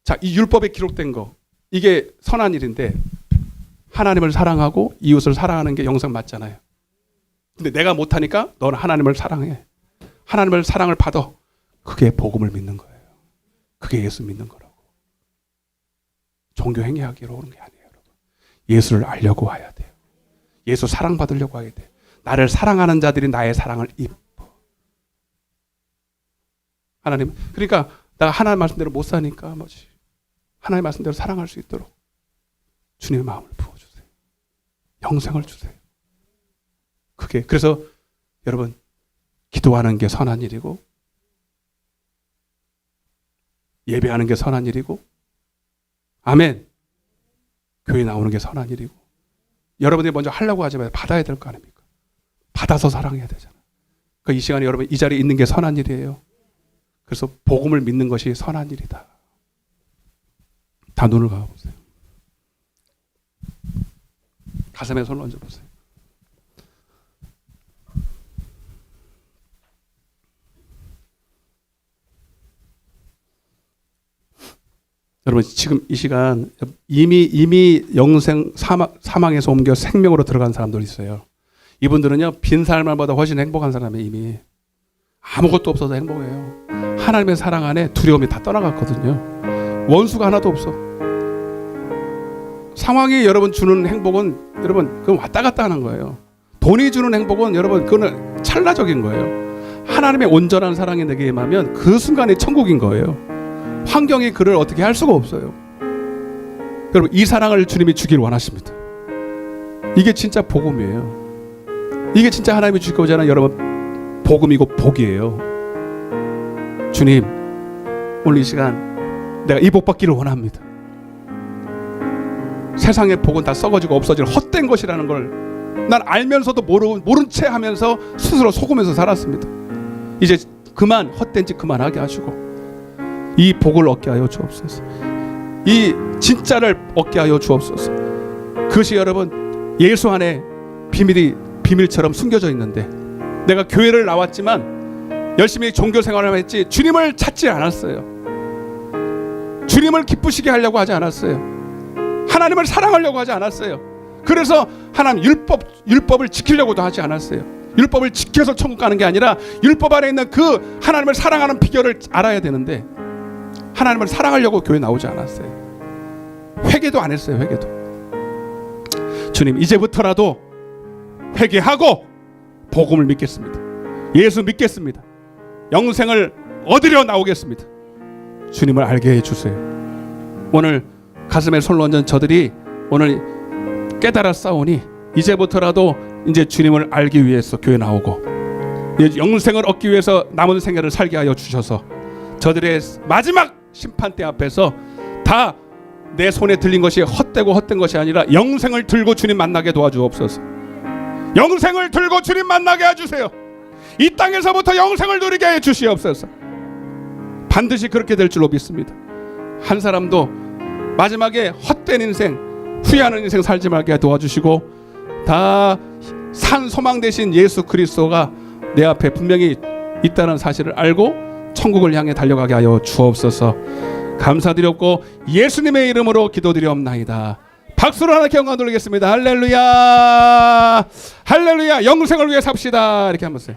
자, 이 율법에 기록된 거, 이게 선한 일인데 하나님을 사랑하고 이웃을 사랑하는 게 영생 맞잖아요. 근데 내가 못하니까 너는 하나님을 사랑해. 하나님을 사랑을 받아. 그게 복음을 믿는 거예요. 그게 예수 믿는 거라고. 종교 행위하기로 오는 게 아니에요, 여러분. 예수를 알려고 와야 돼요. 예수 사랑받으려고 해야 돼요. 나를 사랑하는 자들이 나의 사랑을 입어. 하나님, 그러니까 내가 하나님 말씀대로 못 사니까 뭐지? 하나님 말씀대로 사랑할 수 있도록 주님의 마음을 부어주세요. 영생을 주세요. 그래서 여러분, 기도하는 게 선한 일이고, 예배하는 게 선한 일이고, 아멘. 교회 나오는 게 선한 일이고, 여러분들이 먼저 하려고 하지 말고 받아야 될 거 아닙니까? 받아서 사랑해야 되잖아요. 그러니까 이 시간에 여러분 이 자리에 있는 게 선한 일이에요. 그래서 복음을 믿는 것이 선한 일이다. 다 눈을 감아보세요. 가슴에 손을 얹어보세요. 여러분 지금 이 시간 이미 영생 사망에서 옮겨 생명으로 들어간 사람들이 있어요. 이분들은요, 빈 삶보다 훨씬 행복한 사람이에요. 이미 아무것도 없어도 행복해요. 하나님의 사랑 안에 두려움이 다 떠나갔거든요. 원수가 하나도 없어. 상황이 여러분 주는 행복은 여러분 그건 왔다 갔다 하는 거예요. 돈이 주는 행복은 여러분 그건 찰나적인 거예요. 하나님의 온전한 사랑이 내게 임하면 그 순간이 천국인 거예요. 환경이 그를 어떻게 할 수가 없어요. 여러분, 이 사랑을 주님이 주길 원하십니다. 이게 진짜 복음이에요. 이게 진짜 하나님이 주고자 하는 여러분 복음이고 복이에요. 주님, 오늘 이 시간 내가 이 복 받기를 원합니다. 세상의 복은 다 썩어지고 없어질 헛된 것이라는 걸 난 알면서도 모른 채 하면서 스스로 속으면서 살았습니다. 이제 그만 헛된 짓 그만하게 하시고 이 복을 얻게 하여 주옵소서. 이 진짜를 얻게 하여 주옵소서. 그것이 여러분 예수 안에 비밀처럼 숨겨져 있는데, 내가 교회를 나왔지만 열심히 종교 생활을 했지 주님을 찾지 않았어요. 주님을 기쁘시게 하려고 하지 않았어요. 하나님을 사랑하려고 하지 않았어요. 그래서 하나님 율법을 지키려고도 하지 않았어요. 율법을 지켜서 천국 가는 게 아니라 율법 안에 있는 그 하나님을 사랑하는 비결을 알아야 되는데, 하나님을 사랑하려고 교회 나오지 않았어요. 회개도 안 했어요. 회개도. 주님, 이제부터라도 회개하고 복음을 믿겠습니다. 예수 믿겠습니다. 영생을 얻으려 나오겠습니다. 주님을 알게 해주세요. 오늘 가슴에 손을 얹은 저들이 오늘 깨달았사오니 이제부터라도 이제 주님을 알기 위해서 교회 나오고 영생을 얻기 위해서 남은 생애를 살게 하여 주셔서 저들의 마지막 심판대 앞에서 다 내 손에 들린 것이 헛된 것이 아니라 영생을 들고 주님 만나게 도와주옵소서. 영생을 들고 주님 만나게 해주세요. 이 땅에서부터 영생을 누리게 해 주시옵소서. 반드시 그렇게 될 줄로 믿습니다. 한 사람도 마지막에 헛된 인생, 후회하는 인생 살지 말게 도와주시고, 다 산 소망 되신 예수 그리스도가 내 앞에 분명히 있다는 사실을 알고 천국을 향해 달려가게 하여 주옵소서. 감사드렸고 예수님의 이름으로 기도드리옵나이다. 박수로 하나님께 영광 돌리겠습니다. 할렐루야, 할렐루야. 영생을 위해 삽시다. 이렇게 한번 써요.